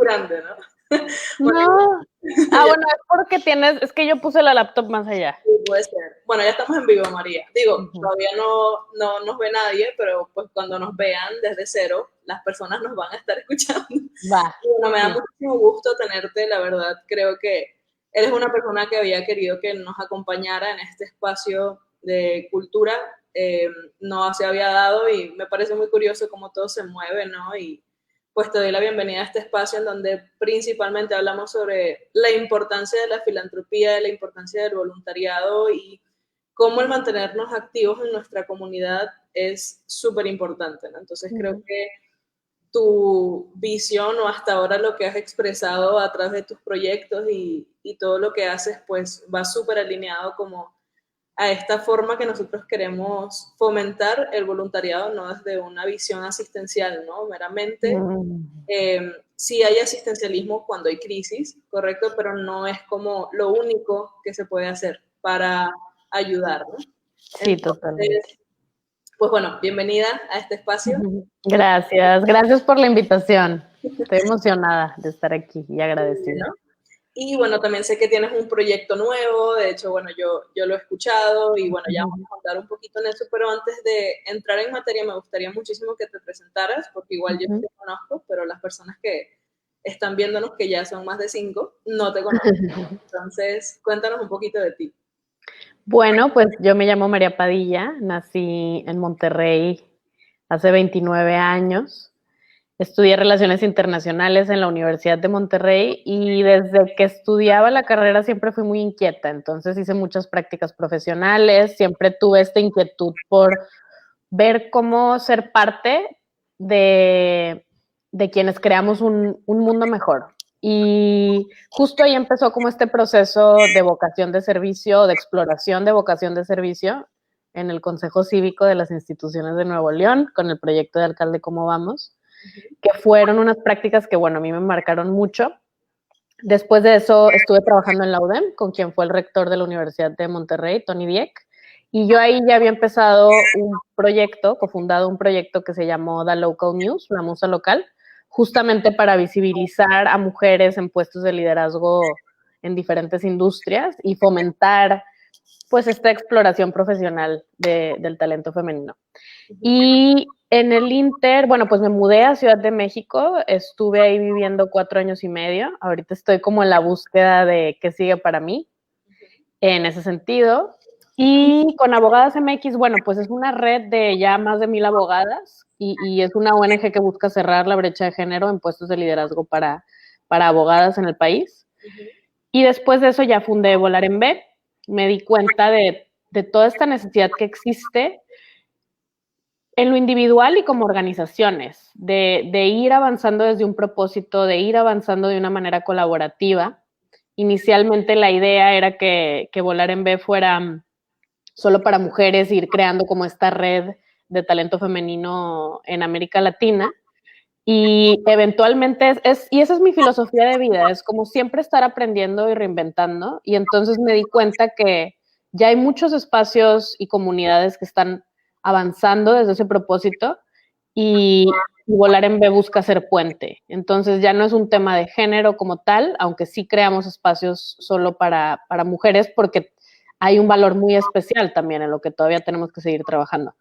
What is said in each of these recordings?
grande, ¿no? No. Bueno, es porque es que yo puse la laptop más allá. Sí, puede ser. Bueno, ya estamos en vivo, María. Digo, todavía no nos ve nadie, pero pues cuando nos vean desde cero, las personas nos van a estar escuchando. Va. Y bueno, me da muchísimo gusto tenerte, la verdad, creo que eres una persona que había querido que nos acompañara en este espacio de cultura, no se había dado y me parece muy curioso cómo todo se mueve, ¿no? Y pues te doy la bienvenida a este espacio en donde principalmente hablamos sobre la importancia de la filantropía, de la importancia del voluntariado y cómo el mantenernos activos en nuestra comunidad es súper importante, ¿no? Entonces creo que tu visión o hasta ahora lo que has expresado a través de tus proyectos y todo lo que haces, pues va súper alineado como a esta forma que nosotros queremos fomentar el voluntariado, no desde una visión asistencial, ¿no? Meramente. Sí hay asistencialismo cuando hay crisis, correcto, pero no es como lo único que se puede hacer para ayudar, ¿no? Sí, totalmente. Pues bueno, bienvenida a este espacio. Gracias por la invitación. Estoy emocionada de estar aquí y agradecida. ¿No? Y bueno, también sé que tienes un proyecto nuevo, de hecho, bueno, yo lo he escuchado y bueno, ya vamos a contar un poquito en eso, pero antes de entrar en materia me gustaría muchísimo que te presentaras, porque igual yo te conozco, pero las personas que están viéndonos, que ya son más de 5, no te conocen. Entonces, cuéntanos un poquito de ti. Bueno, pues yo me llamo María Padilla, nací en Monterrey hace 29 años. Estudié Relaciones Internacionales en la Universidad de Monterrey y desde que estudiaba la carrera siempre fui muy inquieta, entonces hice muchas prácticas profesionales, siempre tuve esta inquietud por ver cómo ser parte de quienes creamos un mundo mejor. Y justo ahí empezó como este proceso de vocación de servicio, de exploración de vocación de servicio en el Consejo Cívico de las Instituciones de Nuevo León, con el proyecto de Alcalde Cómo Vamos, que fueron unas prácticas que, bueno, a mí me marcaron mucho. Después de eso estuve trabajando en la UDEM, con quien fue el rector de la Universidad de Monterrey, Tony Dieck, y yo ahí ya había empezado un proyecto, cofundado un proyecto que se llamó The Local News, la musa local, justamente para visibilizar a mujeres en puestos de liderazgo en diferentes industrias y fomentar pues esta exploración profesional del talento femenino. Y en el Inter, bueno, pues me mudé a Ciudad de México, estuve ahí viviendo 4 años y medio, ahorita estoy como en la búsqueda de qué sigue para mí en ese sentido. Y con Abogadas MX, bueno, pues es una red de ya más de 1,000 abogadas y es una ONG que busca cerrar la brecha de género en puestos de liderazgo para abogadas en el país. Y después de eso ya fundé Volar en B, me di cuenta de toda esta necesidad que existe en lo individual y como organizaciones, de ir avanzando desde un propósito, de ir avanzando de una manera colaborativa. Inicialmente la idea era que Volar en B fuera solo para mujeres, ir creando como esta red de talento femenino en América Latina. Y eventualmente y esa es mi filosofía de vida, es como siempre estar aprendiendo y reinventando. Y entonces me di cuenta que ya hay muchos espacios y comunidades que están avanzando desde ese propósito y Volar en B busca ser puente. Entonces ya no es un tema de género como tal, aunque sí creamos espacios solo para mujeres porque hay un valor muy especial también en lo que todavía tenemos que seguir trabajando.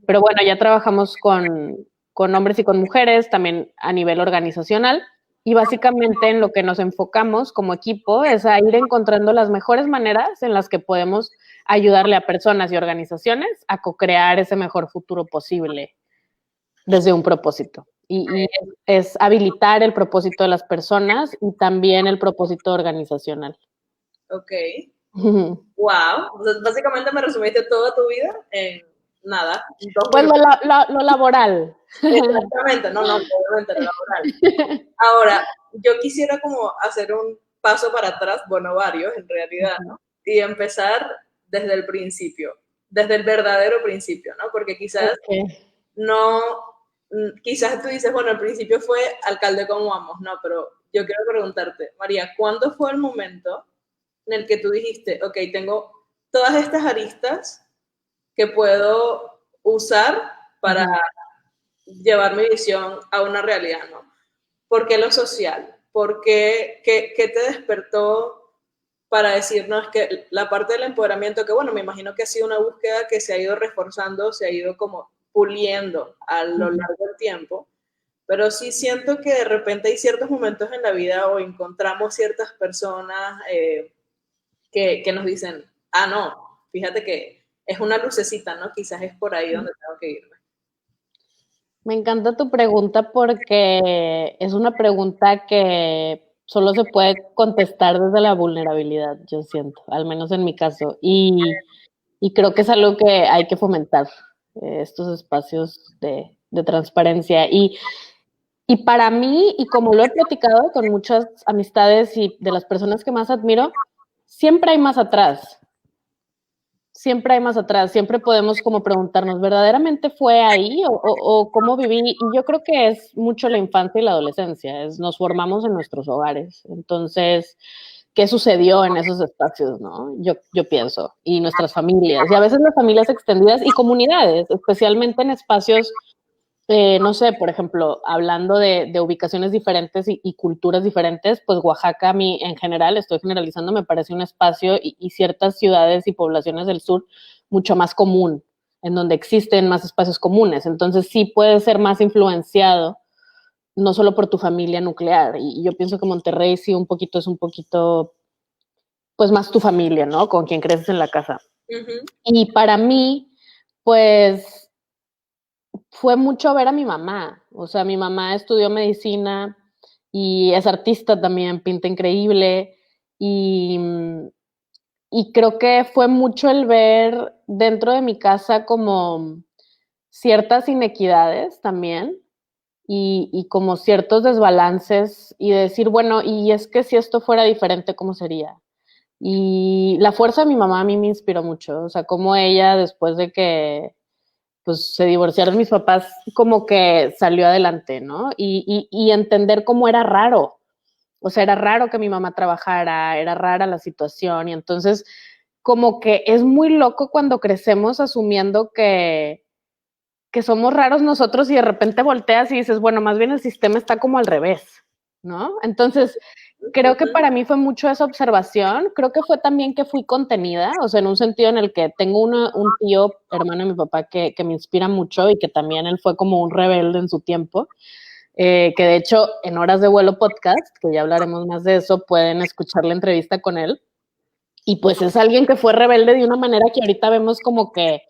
Pero bueno, ya trabajamos con hombres y con mujeres, también a nivel organizacional. Y básicamente en lo que nos enfocamos como equipo es a ir encontrando las mejores maneras en las que podemos ayudarle a personas y organizaciones a co-crear ese mejor futuro posible desde un propósito. Y es habilitar el propósito de las personas y también el propósito organizacional. Ok. Wow. Básicamente me resumiste toda tu vida en nada. Pues lo laboral. Exactamente, no, obviamente lo laboral. Ahora, yo quisiera como hacer un paso para atrás, bueno, varios en realidad, ¿no? Y empezar desde el principio, desde el verdadero principio, ¿no? Porque quizás no, quizás tú dices, bueno, el principio fue alcalde como vamos, ¿no? Pero yo quiero preguntarte, María, ¿cuándo fue el momento en el que tú dijiste, ok, tengo todas estas aristas que puedo usar para llevar mi visión a una realidad, ¿no? ¿Por qué lo social? ¿por qué te despertó para decirnos que la parte del empoderamiento, que bueno, me imagino que ha sido una búsqueda que se ha ido reforzando, se ha ido como puliendo a lo largo del tiempo, pero sí siento que de repente hay ciertos momentos en la vida o encontramos ciertas personas que nos dicen, ah, no, fíjate que es una lucecita, ¿no? Quizás es por ahí donde tengo que irme. Me encanta tu pregunta porque es una pregunta que solo se puede contestar desde la vulnerabilidad, yo siento, al menos en mi caso. Y creo que es algo que hay que fomentar, estos espacios de transparencia. Y para mí, y como lo he platicado con muchas amistades y de las personas que más admiro, siempre hay más atrás. Siempre hay más atrás, siempre podemos como preguntarnos, ¿verdaderamente fue ahí o cómo viví? Y yo creo que es mucho la infancia y la adolescencia, nos formamos en nuestros hogares. Entonces, ¿qué sucedió en esos espacios, no? Yo pienso, y nuestras familias, y a veces las familias extendidas y comunidades, especialmente en espacios, no sé, por ejemplo, hablando de ubicaciones diferentes y culturas diferentes, pues Oaxaca a mí en general, estoy generalizando, me parece un espacio y ciertas ciudades y poblaciones del sur mucho más común, en donde existen más espacios comunes. Entonces sí puedes ser más influenciado, no solo por tu familia nuclear. Y yo pienso que Monterrey sí es un poquito, pues más tu familia, ¿no? Con quien creces en la casa. Y para mí, pues fue mucho ver a mi mamá. O sea, mi mamá estudió medicina y es artista también, pinta increíble. Y, y creo que fue mucho el ver dentro de mi casa como ciertas inequidades también y como ciertos desbalances y decir, bueno, y es que si esto fuera diferente, ¿cómo sería? Y la fuerza de mi mamá a mí me inspiró mucho, o sea, como ella después de que pues se divorciaron mis papás, como que salió adelante, ¿no? Y entender cómo era raro, o sea, era raro que mi mamá trabajara, era rara la situación, y entonces como que es muy loco cuando crecemos asumiendo que somos raros nosotros y de repente volteas y dices, bueno, más bien el sistema está como al revés, ¿no? Entonces, creo que para mí fue mucho esa observación, creo que fue también que fui contenida, o sea, en un sentido en el que tengo un tío, hermano de mi papá, que me inspira mucho y que también él fue como un rebelde en su tiempo, que de hecho en Horas de Vuelo podcast, que ya hablaremos más de eso, pueden escuchar la entrevista con él, y pues es alguien que fue rebelde de una manera que ahorita vemos como que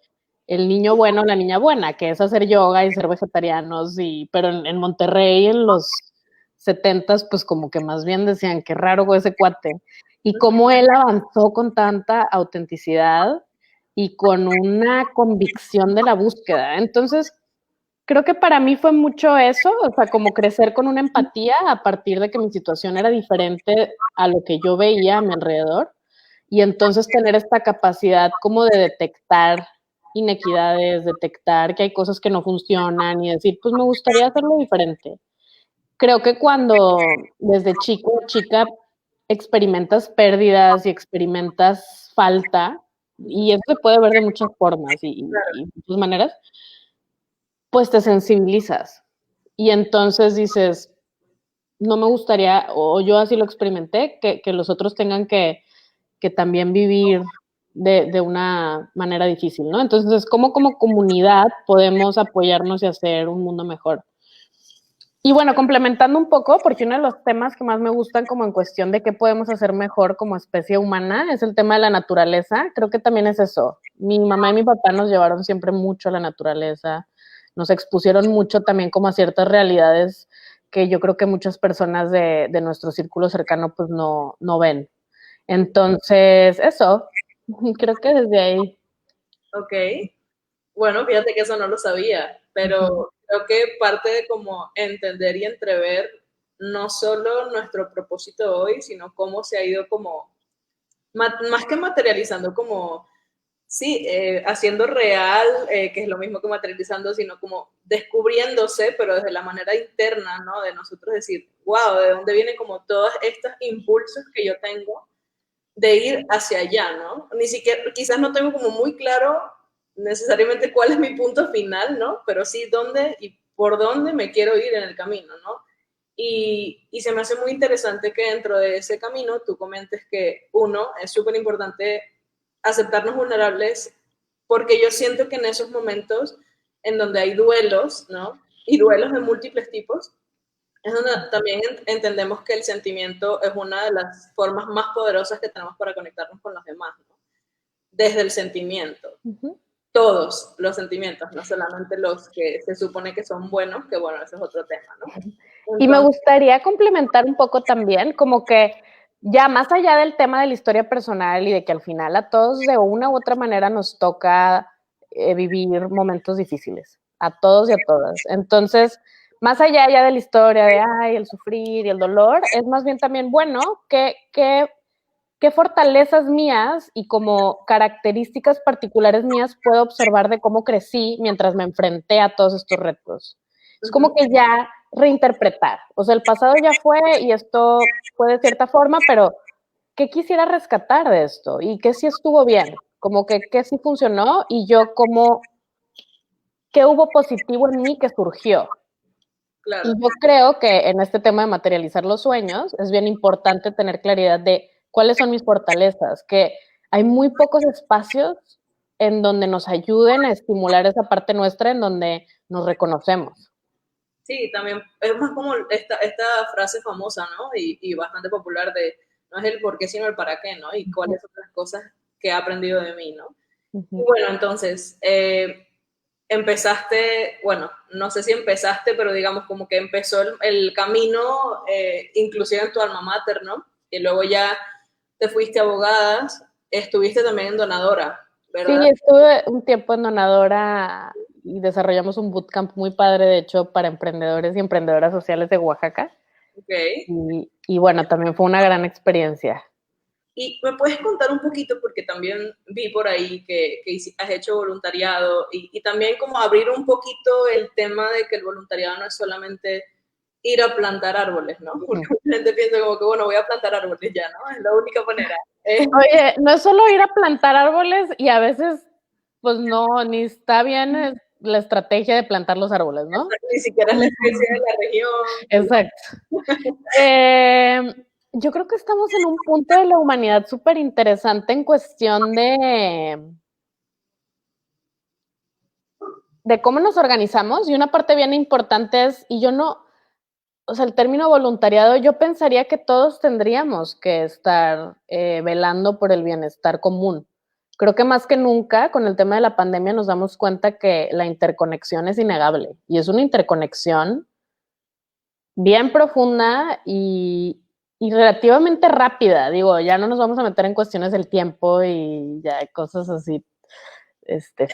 el niño bueno, la niña buena, que es hacer yoga y ser vegetarianos, pero en Monterrey en los 70s, pues como que más bien decían, qué raro ese cuate. Y cómo él avanzó con tanta autenticidad y con una convicción de la búsqueda. Entonces, creo que para mí fue mucho eso, o sea, como crecer con una empatía a partir de que mi situación era diferente a lo que yo veía a mi alrededor. Y entonces tener esta capacidad como de detectar inequidades, detectar que hay cosas que no funcionan y decir, pues me gustaría hacerlo diferente. Creo que cuando desde chico o chica experimentas pérdidas y experimentas falta, y eso se puede ver de muchas formas y muchas maneras, pues te sensibilizas. Y entonces dices, no me gustaría, o yo así lo experimenté, que los otros tengan que también vivir de una manera difícil, ¿no? Entonces, ¿cómo como comunidad podemos apoyarnos y hacer un mundo mejor? Y bueno, complementando un poco, porque uno de los temas que más me gustan como en cuestión de qué podemos hacer mejor como especie humana es el tema de la naturaleza. Creo que también es eso. Mi mamá y mi papá nos llevaron siempre mucho a la naturaleza, nos expusieron mucho también como a ciertas realidades que yo creo que muchas personas de nuestro círculo cercano pues no ven. Entonces, eso, creo que desde ahí. Ok. Bueno, fíjate que eso no lo sabía, pero creo que parte de como entender y entrever no solo nuestro propósito hoy, sino cómo se ha ido como, más que materializando, como, sí, haciendo real, que es lo mismo que materializando, sino como descubriéndose, pero desde la manera interna, ¿no? De nosotros decir, wow, ¿de dónde vienen como todos estos impulsos que yo tengo de ir hacia allá, ¿no? Ni siquiera, quizás no tengo como muy claro necesariamente cuál es mi punto final, ¿no? Pero sí dónde y por dónde me quiero ir en el camino, ¿no? Y se me hace muy interesante que dentro de ese camino tú comentes que, uno, es súper importante aceptarnos vulnerables, porque yo siento que en esos momentos en donde hay duelos, ¿no? Y duelos de múltiples tipos, es donde también entendemos que el sentimiento es una de las formas más poderosas que tenemos para conectarnos con los demás, ¿no? Desde el sentimiento. Ujú. Todos los sentimientos, no solamente los que se supone que son buenos, que bueno, ese es otro tema, ¿no? Y me Entonces, gustaría complementar un poco también, como que ya más allá del tema de la historia personal y de que al final a todos de una u otra manera nos toca vivir momentos difíciles, a todos y a todas. Entonces, más allá ya de la historia de, ay, el sufrir y el dolor, es más bien también, bueno, qué fortalezas mías y como características particulares mías puedo observar de cómo crecí mientras me enfrenté a todos estos retos. Es como que ya reinterpretar, o sea, el pasado ya fue y esto fue de cierta forma, pero ¿qué quisiera rescatar de esto? ¿Y qué sí estuvo bien? Como que qué sí funcionó y yo como, qué hubo positivo en mí que surgió. claro, Y yo creo que en este tema de materializar los sueños es bien importante tener claridad de cuáles son mis fortalezas, que hay muy pocos espacios en donde nos ayuden a estimular esa parte nuestra en donde nos reconocemos. sí, también es más como esta frase famosa, ¿no? Y bastante popular de no es el por qué, sino el para qué, ¿no? Y cuáles son las cosas que he aprendido de mí, ¿no? Y Ujú. bueno, entonces, empezaste, bueno, no sé si empezaste, pero digamos como que empezó el camino, inclusive en tu alma mater, ¿no? Y luego ya te fuiste abogada, estuviste también en donadora, ¿verdad? Sí, estuve un tiempo en donadora y desarrollamos un bootcamp muy padre, de hecho, para emprendedores y emprendedoras sociales de Oaxaca. Ok. Y bueno, también fue una gran experiencia. Y me puedes contar un poquito, porque también vi por ahí que has hecho voluntariado y también como abrir un poquito el tema de que el voluntariado no es solamente ir a plantar árboles, ¿no? Porque mucha gente piensa como que, bueno, voy a plantar árboles ya, ¿no? Es la única manera. Oye, no es solo ir a plantar árboles y a veces, pues no, ni está bien la estrategia de plantar los árboles, ¿no? Ni siquiera es la especie de la región. Exacto. Yo creo que estamos en un punto de la humanidad súper interesante en cuestión de cómo nos organizamos y una parte bien importante es, y yo no, o sea, el término voluntariado, yo pensaría que todos tendríamos que estar velando por el bienestar común. Creo que más que nunca, con el tema de la pandemia, nos damos cuenta que la interconexión es innegable y es una interconexión bien profunda y relativamente rápida. Digo, ya no nos vamos a meter en cuestiones del tiempo y ya cosas así,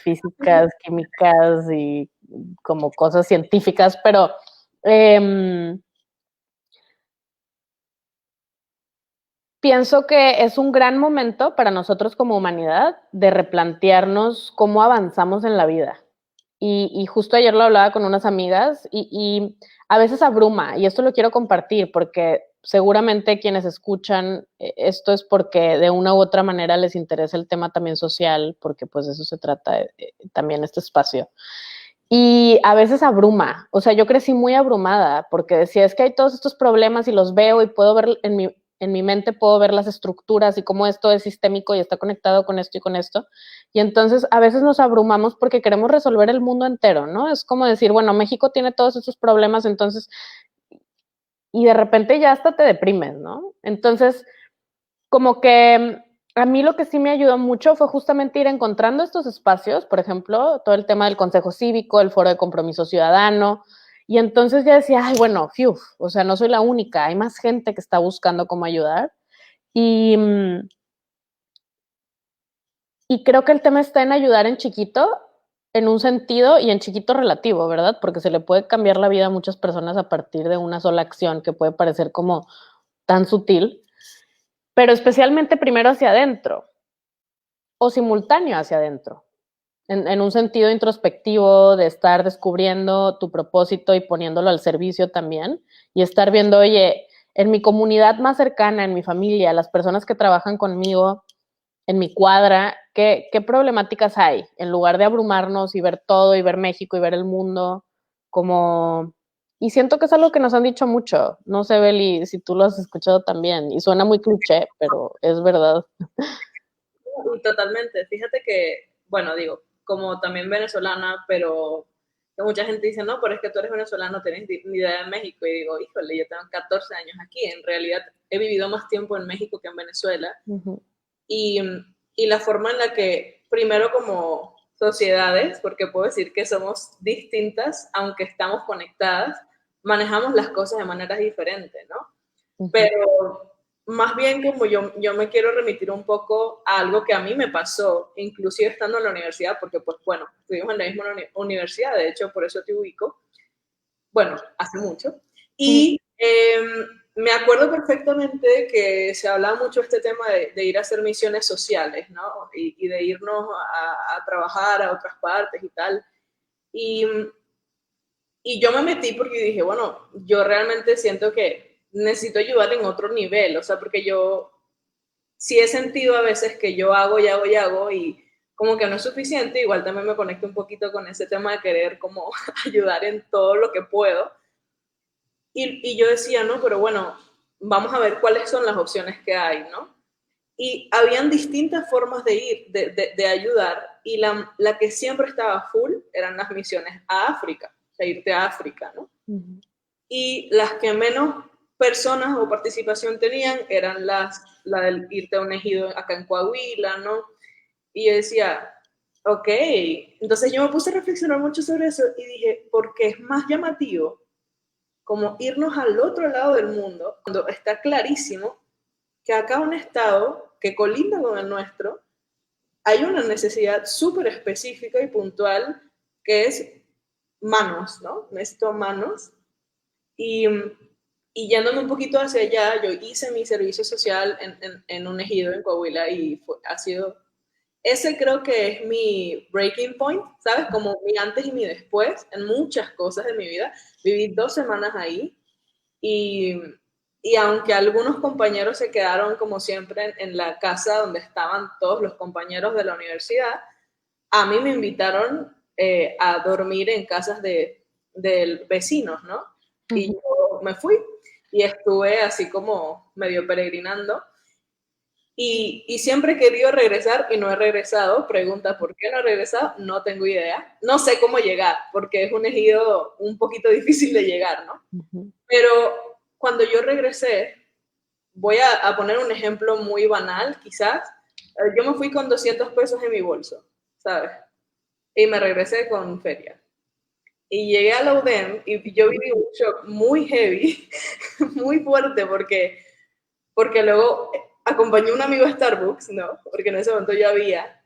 físicas, químicas y como cosas científicas, pero pienso que es un gran momento para nosotros como humanidad de replantearnos cómo avanzamos en la vida. Y justo ayer lo hablaba con unas amigas y a veces abruma, y esto lo quiero compartir porque seguramente quienes escuchan esto es porque de una u otra manera les interesa el tema también social, porque pues de eso se trata también este espacio. Y a veces abruma, o sea, yo crecí muy abrumada porque decía, es que hay todos estos problemas y los veo y puedo ver en mi mente, puedo ver las estructuras y cómo esto es sistémico y está conectado con esto y con esto. Y entonces a veces nos abrumamos porque queremos resolver el mundo entero, ¿no? Es como decir, bueno, México tiene todos estos problemas, entonces, y de repente ya hasta te deprimes, ¿no? Entonces, como que a mí lo que sí me ayudó mucho fue justamente ir encontrando estos espacios, por ejemplo, todo el tema del Consejo Cívico, el Foro de Compromiso Ciudadano, y entonces ya decía, ay, bueno, fiu, o sea, no soy la única, hay más gente que está buscando cómo ayudar, y, y creo que el tema está en ayudar en chiquito, en un sentido y en chiquito relativo, ¿verdad? Porque se le puede cambiar la vida a muchas personas a partir de una sola acción que puede parecer como tan sutil, pero especialmente primero hacia adentro o simultáneo hacia adentro, en un sentido introspectivo de estar descubriendo tu propósito y poniéndolo al servicio también, y estar viendo, oye, en mi comunidad más cercana, en mi familia, las personas que trabajan conmigo, en mi cuadra, qué problemáticas hay, en lugar de abrumarnos y ver todo y ver México y ver el mundo como Y siento que es algo que nos han dicho mucho. No sé, Beli, si tú lo has escuchado también. Y suena muy cliché, pero es verdad. Y totalmente. Fíjate que, bueno, digo, como también venezolana, pero que mucha gente dice, no, pero es que tú eres venezolano, no tienes ni idea de México. Y digo, híjole, yo tengo 14 años aquí. En realidad he vivido más tiempo en México que en Venezuela. Uh-huh. Y, y la forma en la que, primero como sociedades, porque puedo decir que somos distintas, aunque estamos conectadas, manejamos las cosas de maneras diferentes, ¿no? Uh-huh. Pero más bien como yo me quiero remitir un poco a algo que a mí me pasó, inclusive estando en la universidad, porque pues bueno, estuvimos en la misma universidad, de hecho por eso te ubico, bueno, hace mucho, y me acuerdo perfectamente que se hablaba mucho de este tema de ir a hacer misiones sociales, ¿no? Y de irnos a trabajar a otras partes y tal. Y, y yo me metí porque dije, bueno, yo realmente siento que necesito ayudar en otro nivel, o sea, porque yo sí he sentido a veces que yo hago y hago y hago y como que no es suficiente, igual también me conecto un poquito con ese tema de querer como ayudar en todo lo que puedo. Y yo decía, no, pero bueno, vamos a ver cuáles son las opciones que hay, ¿no? Y habían distintas formas de ir, de ayudar, y la que siempre estaba full eran las misiones a África, o sea, irte a África, ¿no? Uh-huh. Y las que menos personas o participación tenían eran la del irte a un ejido acá en Coahuila, ¿no? Y yo decía, ok, entonces yo me puse a reflexionar mucho sobre eso y dije, porque es más llamativo como irnos al otro lado del mundo, cuando está clarísimo que acá un estado que colinda con el nuestro, hay una necesidad súper específica y puntual que es manos, ¿no? Necesito manos. Y, y yéndome un poquito hacia allá, yo hice mi servicio social en un ejido en Coahuila y ha sido, ese creo que es mi breaking point, ¿sabes? Como mi antes y mi después en muchas cosas de mi vida. Viví 2 semanas ahí y, y aunque algunos compañeros se quedaron como siempre en la casa donde estaban todos los compañeros de la universidad, a mí me invitaron a dormir en casas de vecinos, ¿no? Y yo me fui y estuve así como medio peregrinando. Y siempre he querido regresar y no he regresado. Pregunta, ¿por qué no he regresado? No tengo idea. No sé cómo llegar, porque es un ejido un poquito difícil de llegar, ¿no? Uh-huh. Pero cuando yo regresé, voy a poner un ejemplo muy banal, quizás. Yo me fui con 200 pesos en mi bolso, ¿sabes? Y me regresé con feria. Y llegué a la UDEM y yo viví un shock muy heavy, muy fuerte, porque luego acompañé a un amigo a Starbucks, ¿no? Porque en ese momento yo había.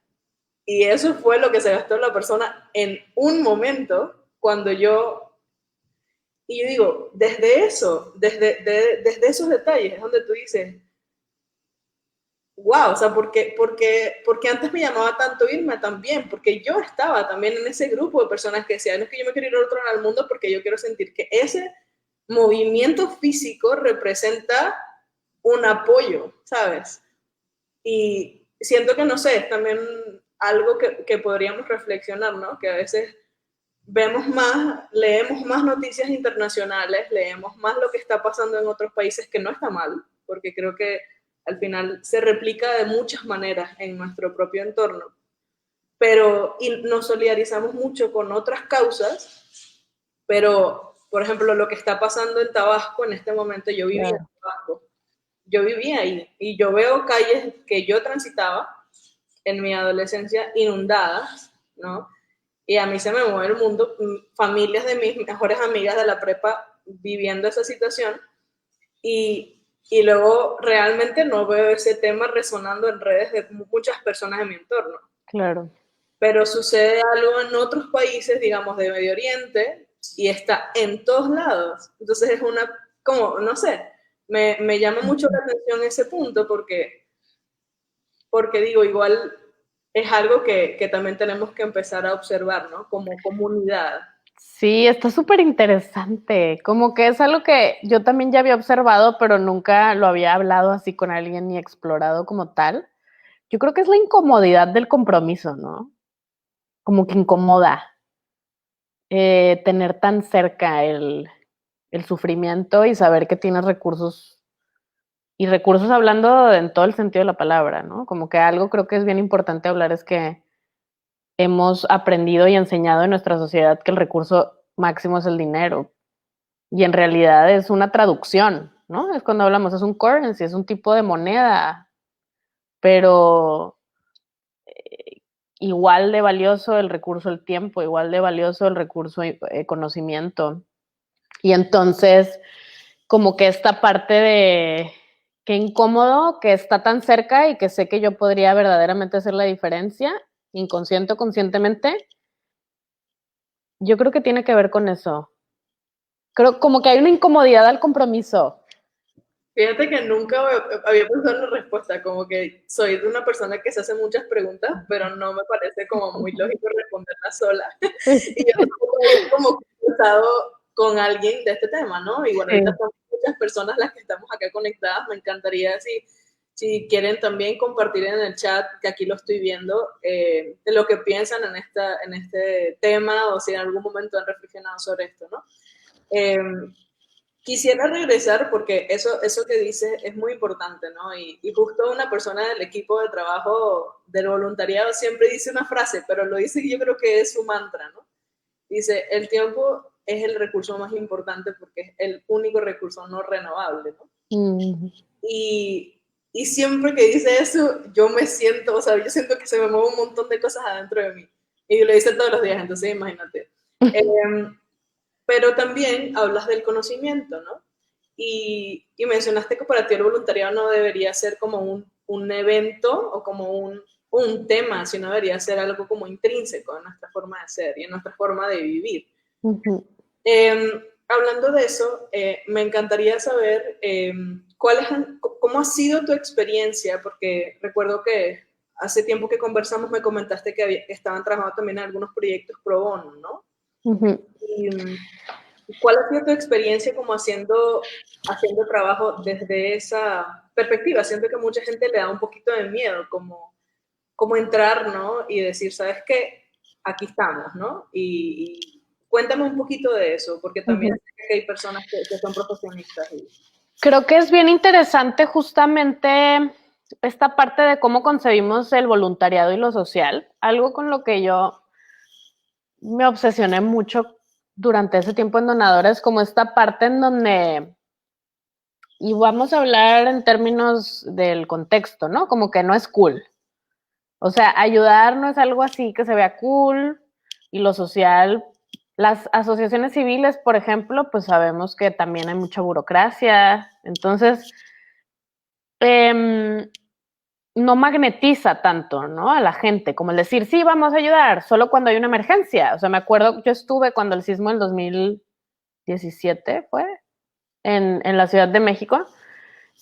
Y eso fue lo que se gastó la persona en un momento cuando yo. Y yo digo, desde eso, desde esos detalles es donde tú dices, wow, o sea, porque antes me llamaba tanto irme también, porque yo estaba también en ese grupo de personas que decían, no es que yo me quiero ir a otro lado del mundo porque yo quiero sentir que ese movimiento físico representa un apoyo, ¿sabes? Y siento que, no sé, es también algo que podríamos reflexionar, ¿no? Que a veces vemos más, leemos más noticias internacionales, leemos más lo que está pasando en otros países, que no está mal, porque creo que al final se replica de muchas maneras en nuestro propio entorno, pero y nos solidarizamos mucho con otras causas, pero, por ejemplo, lo que está pasando en Tabasco en este momento, yo vivía en Tabasco, yo vivía ahí y yo veo calles que yo transitaba en mi adolescencia inundadas, ¿no? Y a mí se me mueve el mundo, familias de mis mejores amigas de la prepa viviendo esa situación y luego realmente no veo ese tema resonando en redes de muchas personas en mi entorno. Claro. Pero sucede algo en otros países, digamos, de Medio Oriente y está en todos lados. Entonces es una, como, no sé, me llama mucho la atención ese punto porque digo, igual es algo que también tenemos que empezar a observar, ¿no? Como comunidad. Sí, está súper interesante. Como que es algo que yo también ya había observado, pero nunca lo había hablado así con alguien ni explorado como tal. Yo creo que es la incomodidad del compromiso, ¿no? Como que incomoda tener tan cerca el sufrimiento y saber que tienes recursos, y recursos hablando en todo el sentido de la palabra, ¿no? Como que algo creo que es bien importante hablar es que hemos aprendido y enseñado en nuestra sociedad que el recurso máximo es el dinero, y en realidad es una traducción, ¿no? Es cuando hablamos, es un currency, es un tipo de moneda, pero igual de valioso el recurso el tiempo, igual de valioso el recurso conocimiento. Y entonces, como que esta parte de qué incómodo que está tan cerca y que sé que yo podría verdaderamente hacer la diferencia, inconsciente o conscientemente, yo creo que tiene que ver con eso. Creo como que hay una incomodidad al compromiso. Fíjate que nunca había pensado en la respuesta, como que soy de una persona que se hace muchas preguntas, pero no me parece como muy lógico responderlas sola. Y yo tampoco había como conversado con alguien de este tema, ¿no? Y bueno, ahorita son muchas personas las que estamos acá conectadas. Me encantaría si quieren también compartir en el chat, que aquí lo estoy viendo, de lo que piensan en este tema o si en algún momento han reflexionado sobre esto, ¿no? Quisiera regresar porque eso que dices es muy importante, ¿no? Y justo una persona del equipo de trabajo del voluntariado siempre dice una frase, pero lo dice yo creo que es su mantra, ¿no? Dice, el tiempo es el recurso más importante porque es el único recurso no renovable, ¿no? Y siempre que dice eso, yo me siento, o sea, yo siento que se me mueve un montón de cosas adentro de mí. Y lo dice todos los días, entonces imagínate. Pero también hablas del conocimiento, ¿no? Y mencionaste que para ti el voluntariado no debería ser como un evento o como un tema, sino debería ser algo como intrínseco en nuestra forma de ser y en nuestra forma de vivir. Hablando de eso, me encantaría saber cómo ha sido tu experiencia, porque recuerdo que hace tiempo que conversamos me comentaste que estaban trabajando también en algunos proyectos pro bono, ¿no? Y, ¿cuál ha sido tu experiencia como haciendo trabajo desde esa perspectiva? Siento que a mucha gente le da un poquito de miedo, como entrar, ¿no? Y decir, ¿sabes qué? Aquí estamos, ¿no? Y cuéntame un poquito de eso, porque también sé que hay personas que son profesionistas. Creo que es bien interesante justamente esta parte de cómo concebimos el voluntariado y lo social, algo con lo que yo me obsesioné mucho durante ese tiempo en Donadores, como esta parte en donde, y vamos a hablar en términos del contexto, ¿no? Como que no es cool. O sea, ayudar no es algo así que se vea cool, y lo social, las asociaciones civiles, por ejemplo, pues sabemos que también hay mucha burocracia, entonces no magnetiza tanto, ¿no? A la gente, como el decir, sí, vamos a ayudar, solo cuando hay una emergencia. O sea, me acuerdo, yo estuve cuando el sismo del 2017 fue, en la Ciudad de México,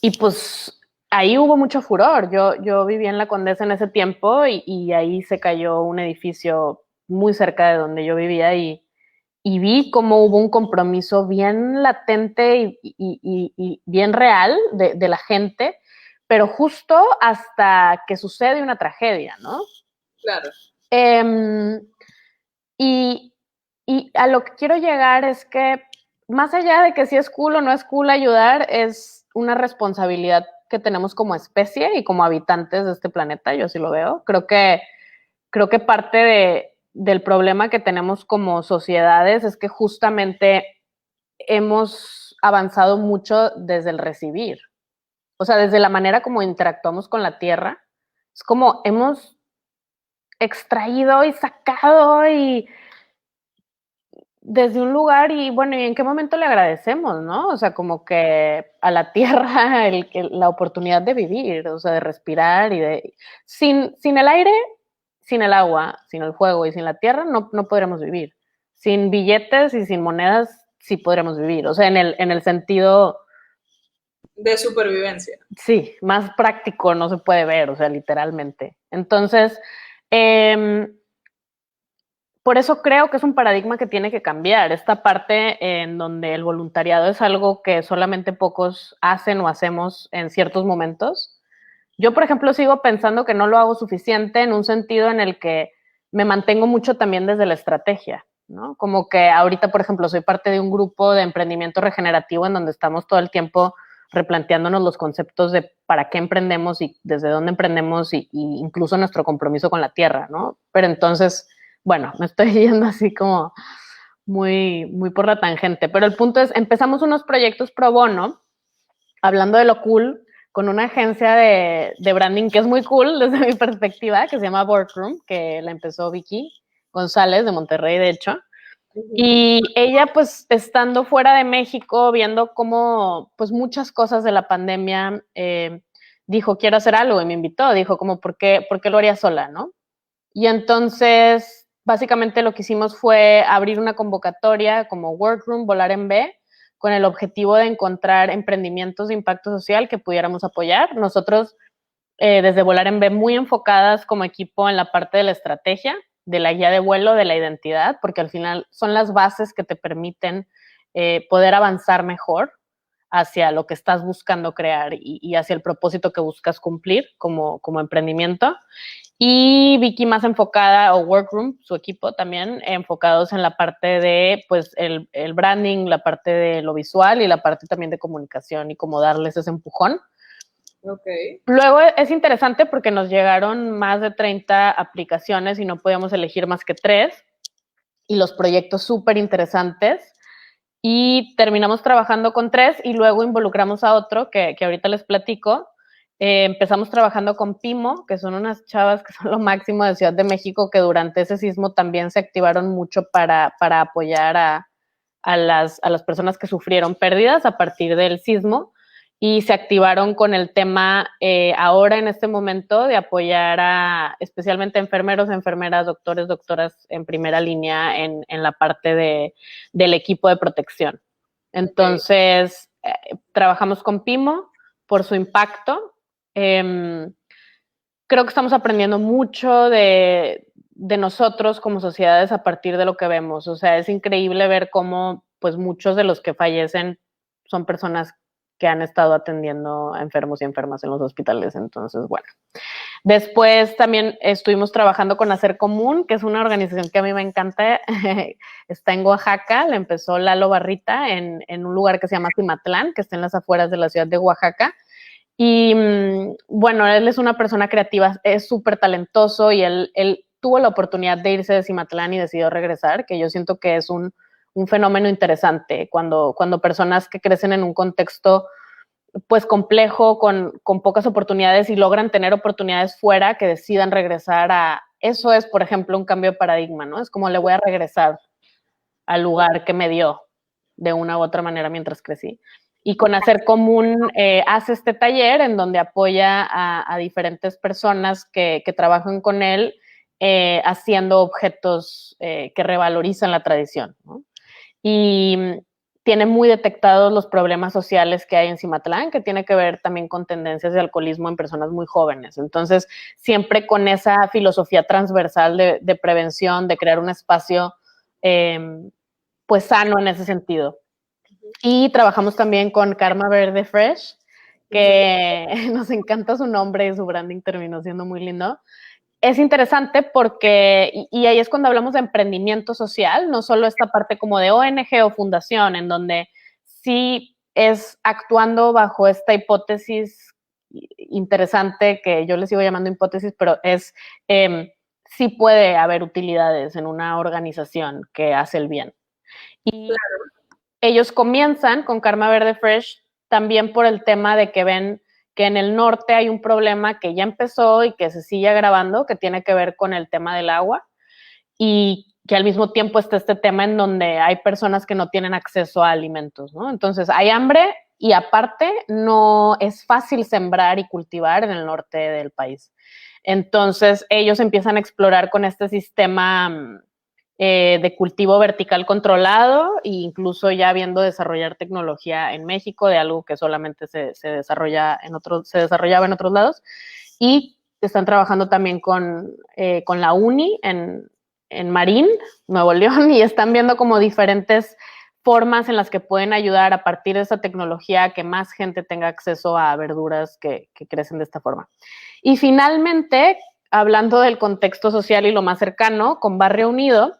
y pues ahí hubo mucho furor. Yo vivía en la Condesa en ese tiempo y ahí se cayó un edificio muy cerca de donde yo vivía y vi cómo hubo un compromiso bien latente y bien real de la gente, pero justo hasta que sucede una tragedia, ¿no? Claro. Y a lo que quiero llegar es que más allá de que si es cool o no es cool ayudar, es una responsabilidad que tenemos como especie y como habitantes de este planeta, yo sí lo veo. Creo que parte del problema que tenemos como sociedades es que justamente hemos avanzado mucho desde el recibir. O sea, desde la manera como interactuamos con la tierra. Es como hemos extraído y sacado y desde un lugar y bueno, ¿y en qué momento le agradecemos, no? O sea, como que a la tierra la oportunidad de vivir, o sea, de respirar y sin el aire, sin el agua, sin el fuego y sin la tierra no podremos vivir. Sin billetes y sin monedas sí podremos vivir, o sea, en el sentido de supervivencia. Sí, más práctico no se puede ver, o sea, literalmente. Entonces, por eso creo que es un paradigma que tiene que cambiar. Esta parte en donde el voluntariado es algo que solamente pocos hacen o hacemos en ciertos momentos. Yo, por ejemplo, sigo pensando que no lo hago suficiente en un sentido en el que me mantengo mucho también desde la estrategia. ¿no? Como que ahorita, por ejemplo, soy parte de un grupo de emprendimiento regenerativo en donde estamos todo el tiempo replanteándonos los conceptos de para qué emprendemos y desde dónde emprendemos y incluso nuestro compromiso con la tierra, ¿no? Pero entonces, bueno, me estoy yendo así como muy por la tangente, pero el punto es, empezamos unos proyectos pro bono, hablando de lo cool, con una agencia de branding que es muy cool desde mi perspectiva, que se llama Boardroom, que la empezó Vicky González de Monterrey, de hecho. Y ella, pues, estando fuera de México, viendo cómo, pues, muchas cosas de la pandemia, dijo, quiero hacer algo, y me invitó, dijo, como, por qué lo haría sola, no? Y entonces, básicamente lo que hicimos fue abrir una convocatoria como Workroom, Volar en B, con el objetivo de encontrar emprendimientos de impacto social que pudiéramos apoyar. Nosotros, desde Volar en B, muy enfocadas como equipo en la parte de la estrategia, de la guía de vuelo, de la identidad, porque al final son las bases que te permiten poder avanzar mejor hacia lo que estás buscando crear y hacia el propósito que buscas cumplir como emprendimiento. Y Vicky más enfocada, o Workroom, su equipo también, enfocados en la parte de, pues, el branding, la parte de lo visual y la parte también de comunicación y cómo darles ese empujón. Okay. Luego es interesante porque nos llegaron más de 30 aplicaciones y no podíamos elegir más que 3 y los proyectos súper interesantes y terminamos trabajando con 3 y luego involucramos a otro que ahorita les platico. Empezamos trabajando con Pimo, que son unas chavas que son lo máximo de Ciudad de México, que durante ese sismo también se activaron mucho para apoyar a las personas que sufrieron pérdidas a partir del sismo y se activaron con el tema ahora en este momento de apoyar a especialmente enfermeros, enfermeras, doctores, doctoras en primera línea en la parte del equipo de protección. Entonces, trabajamos con Pimo por su impacto. Creo que estamos aprendiendo mucho de nosotros como sociedades a partir de lo que vemos. O sea, es increíble ver cómo pues muchos de los que fallecen son personas que han estado atendiendo a enfermos y enfermas en los hospitales. Entonces, bueno. Después también estuvimos trabajando con Hacer Común, que es una organización que a mí me encanta. Está en Oaxaca, la empezó Lalo Barrita en un lugar que se llama Cimatlán, que está en las afueras de la ciudad de Oaxaca. Y bueno, él es una persona creativa, es súper talentoso y él tuvo la oportunidad de irse de Cimatlán y decidió regresar, que yo siento que es un fenómeno interesante cuando personas que crecen en un contexto pues complejo, con pocas oportunidades y logran tener oportunidades fuera, que decidan regresar a... Eso es, por ejemplo, un cambio de paradigma, ¿no? Es como le voy a regresar al lugar que me dio de una u otra manera mientras crecí. Y con Hacer Común hace este taller en donde apoya a diferentes personas que trabajan con él haciendo objetos que revalorizan la tradición, ¿no? Y tiene muy detectados los problemas sociales que hay en Cimatlán, que tiene que ver también con tendencias de alcoholismo en personas muy jóvenes. Entonces, siempre con esa filosofía transversal de prevención, de crear un espacio pues sano en ese sentido. Y trabajamos también con Karma Verde Fresh, que nos encanta su nombre y su branding terminó siendo muy lindo. Es interesante porque, y ahí es cuando hablamos de emprendimiento social, no solo esta parte como de ONG o fundación, en donde sí es actuando bajo esta hipótesis interesante, que yo le sigo llamando hipótesis, pero es, sí puede haber utilidades en una organización que hace el bien. Y claro, ellos comienzan con Karma Verde Fresh también por el tema de que ven que en el norte hay un problema que ya empezó y que se sigue agravando, que tiene que ver con el tema del agua y que al mismo tiempo está este tema en donde hay personas que no tienen acceso a alimentos, ¿no? Entonces hay hambre y aparte no es fácil sembrar y cultivar en el norte del país. Entonces ellos empiezan a explorar con este sistema de cultivo vertical controlado e incluso ya viendo desarrollar tecnología en México de algo que solamente se desarrollaba en otros lados, y están trabajando también con la UNI en Marín, Nuevo León, y están viendo como diferentes formas en las que pueden ayudar a partir de esa tecnología a que más gente tenga acceso a verduras que crecen de esta forma. Y finalmente, hablando del contexto social y lo más cercano, con Barrio Unido,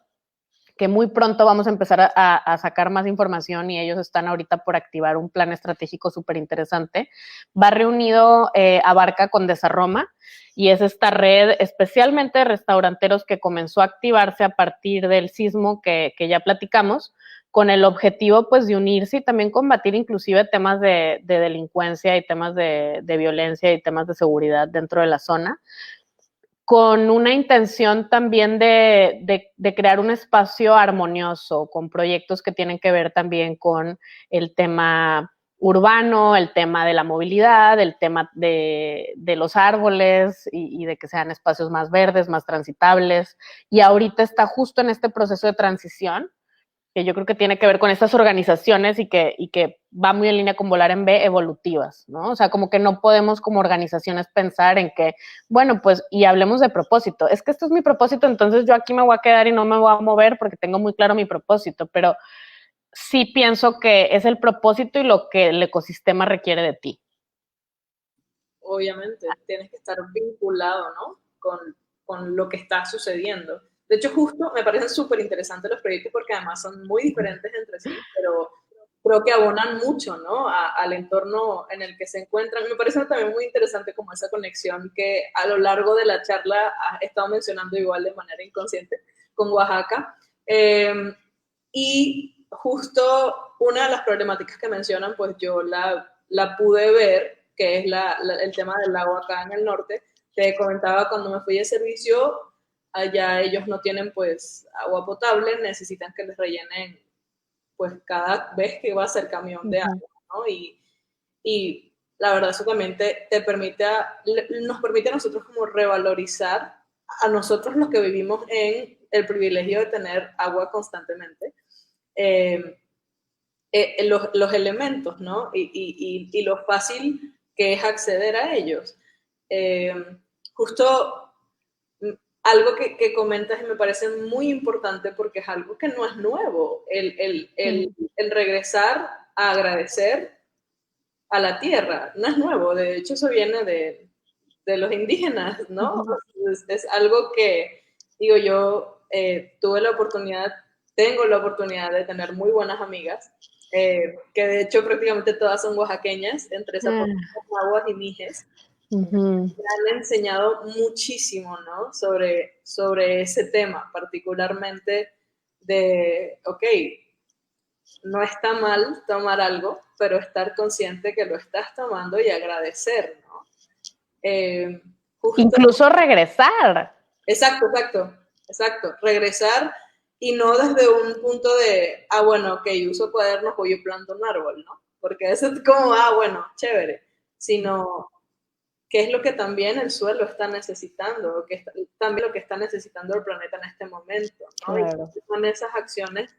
que muy pronto vamos a empezar a sacar más información y ellos están ahorita por activar un plan estratégico súper interesante. Barrio Unido abarca Condesa-Roma y es esta red especialmente de restauranteros que comenzó a activarse a partir del sismo que ya platicamos, con el objetivo pues de unirse y también combatir inclusive temas de delincuencia y temas de violencia y temas de seguridad dentro de la zona, con una intención también de crear un espacio armonioso, con proyectos que tienen que ver también con el tema urbano, el tema de la movilidad, el tema de los árboles y de que sean espacios más verdes, más transitables. Y ahorita está justo en este proceso de transición, que yo creo que tiene que ver con estas organizaciones y que va muy en línea con Volar en B, evolutivas, ¿no? O sea, como que no podemos como organizaciones pensar en que, bueno, pues, y hablemos de propósito. Es que esto es mi propósito, entonces yo aquí me voy a quedar y no me voy a mover porque tengo muy claro mi propósito, pero sí pienso que es el propósito y lo que el ecosistema requiere de ti. Obviamente, tienes que estar vinculado, ¿no? Con lo que está sucediendo. De hecho, justo me parecen súper interesantes los proyectos porque además son muy diferentes entre sí, pero creo que abonan mucho, ¿no? Al entorno en el que se encuentran. Me parece también muy interesante como esa conexión que a lo largo de la charla has estado mencionando igual de manera inconsciente con Oaxaca. Y justo una de las problemáticas que mencionan, pues yo la pude ver, que es el tema del agua acá en el norte. Te comentaba cuando me fui de servicio, allá ellos no tienen pues agua potable, necesitan que les rellenen pues cada vez que va a ser camión de agua, ¿no? Y la verdad eso también te permite, nos permite a nosotros como revalorizar a nosotros los que vivimos en el privilegio de tener agua constantemente, los elementos, ¿no? Y lo fácil que es acceder a ellos. Justo algo que comentas y me parece muy importante porque es algo que no es nuevo, el regresar a agradecer a la tierra, no es nuevo, de hecho eso viene de los indígenas, ¿no? Es algo que, digo, yo tuve la oportunidad, tengo la oportunidad de tener muy buenas amigas, que de hecho prácticamente todas son oaxaqueñas, entre Aguas y Mijes. Me han enseñado muchísimo, ¿no? Sobre ese tema, particularmente de, ok, no está mal tomar algo, pero estar consciente que lo estás tomando y agradecer, ¿no? Incluso regresar. Exacto. Regresar y no desde un punto de, bueno, ok, uso cuadernos o yo planto un árbol, ¿no? Porque eso es como, bueno, chévere, sino qué es lo que también el suelo está necesitando, también lo que está necesitando el planeta en este momento, ¿no? Claro. Y son esas acciones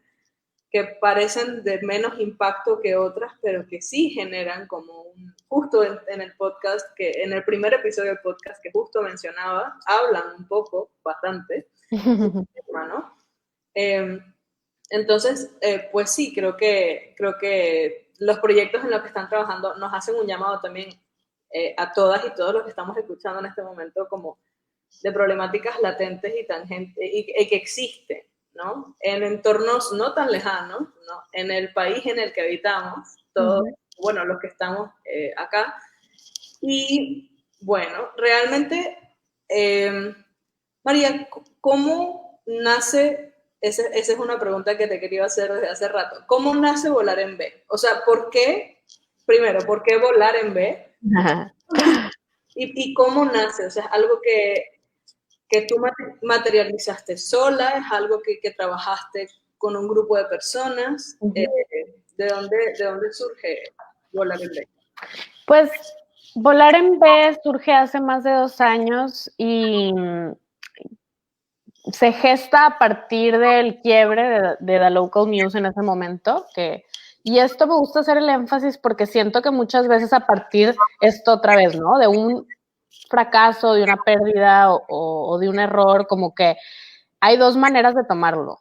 que parecen de menos impacto que otras, pero que sí generan como justo en el podcast, en el primer episodio del podcast que justo mencionaba, hablan un poco, bastante, del tema, ¿no? Entonces, pues sí, creo que los proyectos en los que están trabajando nos hacen un llamado también a todas y todos los que estamos escuchando en este momento como de problemáticas latentes y tangentes y que existen, ¿no? En entornos no tan lejanos, ¿no? En el país en el que habitamos, todos, bueno, los que estamos acá. Y bueno, realmente, María, ¿cómo nace? Esa es una pregunta que te quería hacer desde hace rato. ¿Cómo nace Volar en B? O sea, ¿por qué? Primero, ¿por qué Volar en B? ¿Y cómo nace? O sea, ¿es algo que tú materializaste sola? ¿Es algo que trabajaste con un grupo de personas? ¿De dónde surge Volar en B? Pues Volar en B surge hace más de 2 años y se gesta a partir del quiebre de The Local News en ese momento, y esto me gusta hacer el énfasis porque siento que muchas veces a partir esto otra vez, ¿no? De un fracaso, de una pérdida o de un error, como que hay 2 maneras de tomarlo,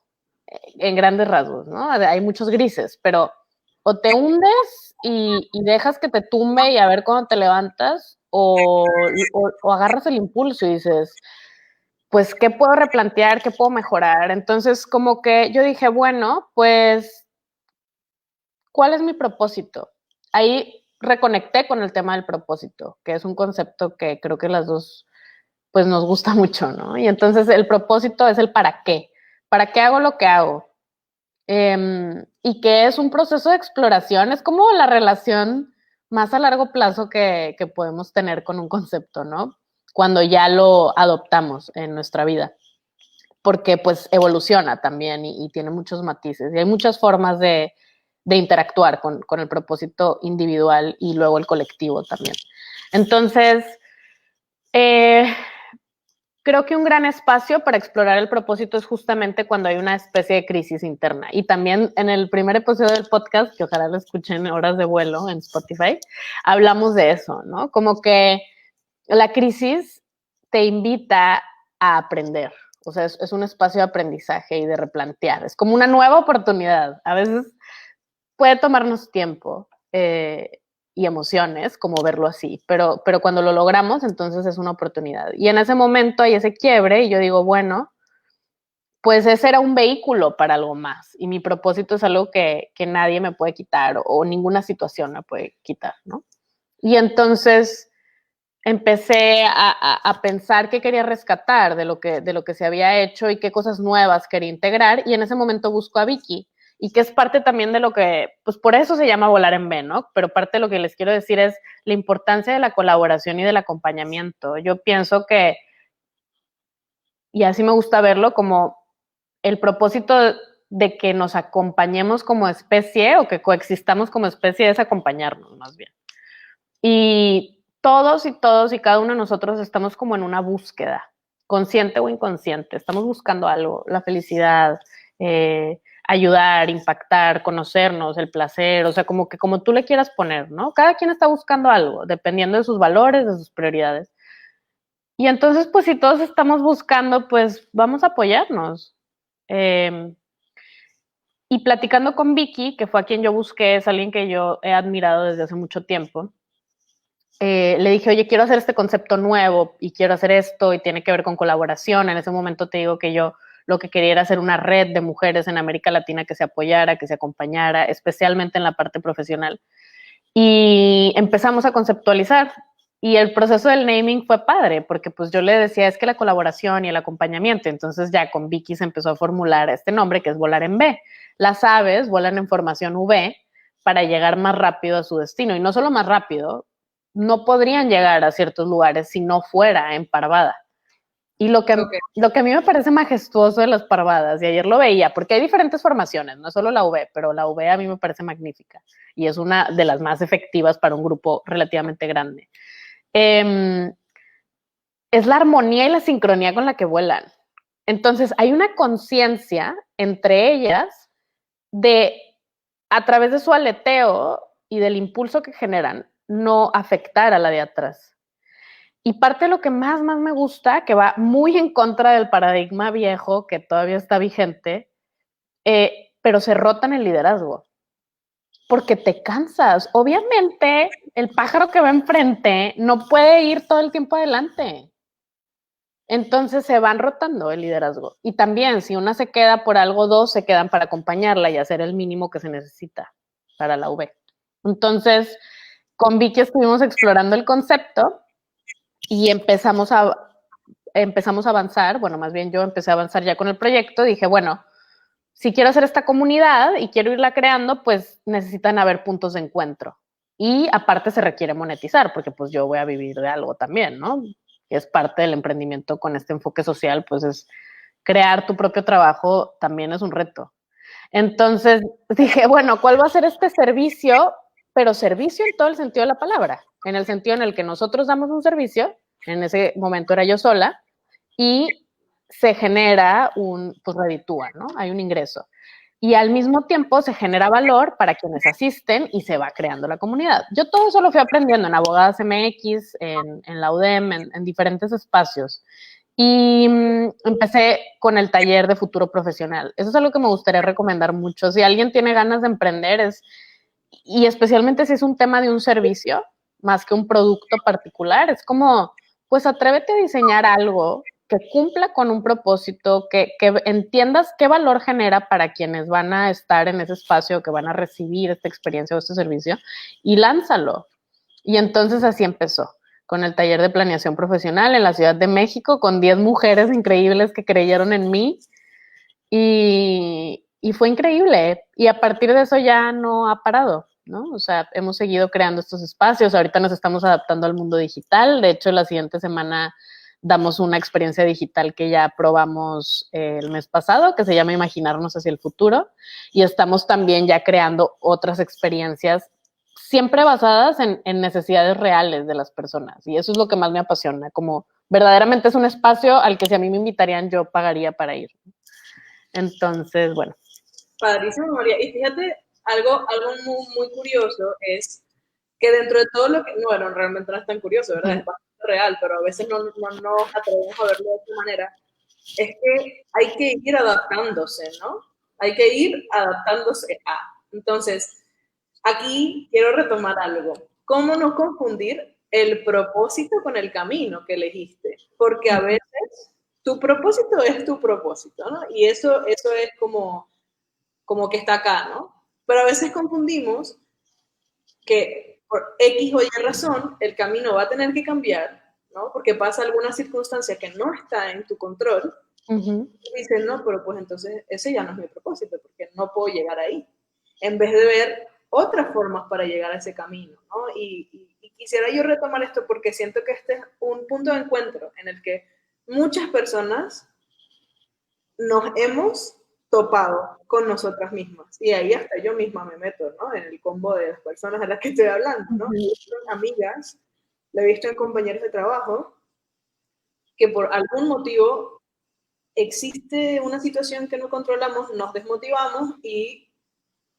en grandes rasgos, ¿no? Hay muchos grises, pero o te hundes y dejas que te tumbe y a ver cuándo te levantas, o agarras el impulso y dices, pues, ¿qué puedo replantear? ¿Qué puedo mejorar? Entonces, como que yo dije, bueno, pues, ¿cuál es mi propósito? Ahí reconecté con el tema del propósito, que es un concepto que creo que las dos, pues, nos gusta mucho, ¿no? Y entonces el propósito es el para qué. ¿Para qué hago lo que hago? Y que es un proceso de exploración, es como la relación más a largo plazo que podemos tener con un concepto, ¿no? Cuando ya lo adoptamos en nuestra vida, porque pues evoluciona también y tiene muchos matices y hay muchas formas de interactuar con el propósito individual y luego el colectivo también. Entonces, eh, creo que un gran espacio para explorar el propósito es justamente cuando hay una especie de crisis interna. Y también en el primer episodio del podcast, que ojalá lo escuchen en horas de vuelo en Spotify, hablamos de eso, ¿no? Como que la crisis te invita a aprender. O sea, es un espacio de aprendizaje y de replantear. Es como una nueva oportunidad. A veces puede tomarnos tiempo y emociones, como verlo así, pero cuando lo logramos, entonces es una oportunidad. Y en ese momento hay ese quiebre y yo digo, bueno, pues ese era un vehículo para algo más y mi propósito es algo que nadie me puede quitar o ninguna situación me puede quitar, ¿no? Y entonces empecé a pensar qué quería rescatar de lo que se había hecho y qué cosas nuevas quería integrar y en ese momento busco a Vicky y que es parte también de lo que, pues por eso se llama Volar en B, ¿no? Pero parte de lo que les quiero decir es la importancia de la colaboración y del acompañamiento. Yo pienso que, y así me gusta verlo, como el propósito de que nos acompañemos como especie o que coexistamos como especie es acompañarnos más bien. Y todos y cada uno de nosotros estamos como en una búsqueda, consciente o inconsciente. Estamos buscando algo, la felicidad, ayudar, impactar, conocernos, el placer, o sea, como que como tú le quieras poner, ¿no? Cada quien está buscando algo, dependiendo de sus valores, de sus prioridades. Y entonces, pues si todos estamos buscando, pues vamos a apoyarnos. Eh, y platicando con Vicky, que fue a quien yo busqué, es alguien que yo he admirado desde hace mucho tiempo, le dije, oye, quiero hacer este concepto nuevo y quiero hacer esto y tiene que ver con colaboración. En ese momento te digo que yo lo que quería era hacer una red de mujeres en América Latina que se apoyara, que se acompañara, especialmente en la parte profesional. Y empezamos a conceptualizar. Y el proceso del naming fue padre, porque pues yo le decía, es que la colaboración y el acompañamiento, entonces ya con Vicky se empezó a formular este nombre que es Volar en B. Las aves vuelan en formación V para llegar más rápido a su destino, y no solo más rápido, no podrían llegar a ciertos lugares si no fuera en parvada. Y lo que a mí me parece majestuoso de las parvadas, y ayer lo veía, porque hay diferentes formaciones, no solo la V, pero la V a mí me parece magnífica y es una de las más efectivas para un grupo relativamente grande. Es la armonía y la sincronía con la que vuelan. Entonces, hay una conciencia entre ellas de, a través de su aleteo y del impulso que generan, no afectar a la de atrás. Y parte de lo que más me gusta, que va muy en contra del paradigma viejo que todavía está vigente, pero se rota en el liderazgo. Porque te cansas. Obviamente, el pájaro que va enfrente no puede ir todo el tiempo adelante. Entonces se van rotando el liderazgo. Y también, si una se queda por algo, dos se quedan para acompañarla y hacer el mínimo que se necesita para la V. Entonces, con Vicky estuvimos explorando el concepto y empezamos a avanzar. Bueno, más bien yo empecé a avanzar ya con el proyecto. Dije, bueno, si quiero hacer esta comunidad y quiero irla creando, pues necesitan haber puntos de encuentro. Y aparte se requiere monetizar, porque pues yo voy a vivir de algo también, ¿no? Es parte del emprendimiento con este enfoque social, pues es crear tu propio trabajo también es un reto. Entonces dije, bueno, ¿cuál va a ser este servicio? Pero servicio en todo el sentido de la palabra, en el sentido en el que nosotros damos un servicio, en ese momento era yo sola, y se genera pues reditúa, ¿no? Hay un ingreso. Y al mismo tiempo se genera valor para quienes asisten y se va creando la comunidad. Yo todo eso lo fui aprendiendo en Abogadas MX, en la UDEM, en diferentes espacios. Y empecé con el taller de futuro profesional. Eso es algo que me gustaría recomendar mucho. Si alguien tiene ganas de emprender, y especialmente si es un tema de un servicio, más que un producto particular, es como, pues atrévete a diseñar algo que cumpla con un propósito, que entiendas qué valor genera para quienes van a estar en ese espacio, que van a recibir esta experiencia o este servicio, y lánzalo. Y entonces así empezó, con el taller de planeación profesional en la Ciudad de México, con 10 mujeres increíbles que creyeron en mí, y fue increíble. Y a partir de eso ya no ha parado, ¿no? O sea, hemos seguido creando estos espacios. Ahorita nos estamos adaptando al mundo digital. De hecho, la siguiente semana damos una experiencia digital que ya probamos el mes pasado, que se llama Imaginarnos hacia el futuro. Y estamos también ya creando otras experiencias siempre basadas en necesidades reales de las personas. Y eso es lo que más me apasiona, como verdaderamente es un espacio al que si a mí me invitarían yo pagaría para ir. Entonces, bueno. Padrísimo, María. Y fíjate, algo muy, muy curioso es que dentro de todo lo que, bueno, realmente no es tan curioso, ¿verdad? Es bastante real, pero a veces no nos atrevemos a verlo de esta manera, es que hay que ir adaptándose, ¿no? Hay que ir adaptándose a. Entonces, aquí quiero retomar algo. ¿Cómo no confundir el propósito con el camino que elegiste? Porque a veces tu propósito es tu propósito, ¿no? Y eso es como que está acá, ¿no? Pero a veces confundimos que por X o Y razón el camino va a tener que cambiar, ¿no? Porque pasa alguna circunstancia que no está en tu control. Y dicen, no, pero pues entonces ese ya no es mi propósito, porque no puedo llegar ahí. En vez de ver otras formas para llegar a ese camino, ¿no? Y quisiera yo retomar esto porque siento que este es un punto de encuentro en el que muchas personas nos hemos topado con nosotras mismas. Y ahí hasta yo misma me meto, ¿no? En el combo de las personas a las que estoy hablando, ¿no? He visto en amigas, lo he visto en compañeros de trabajo, que por algún motivo existe una situación que no controlamos, nos desmotivamos y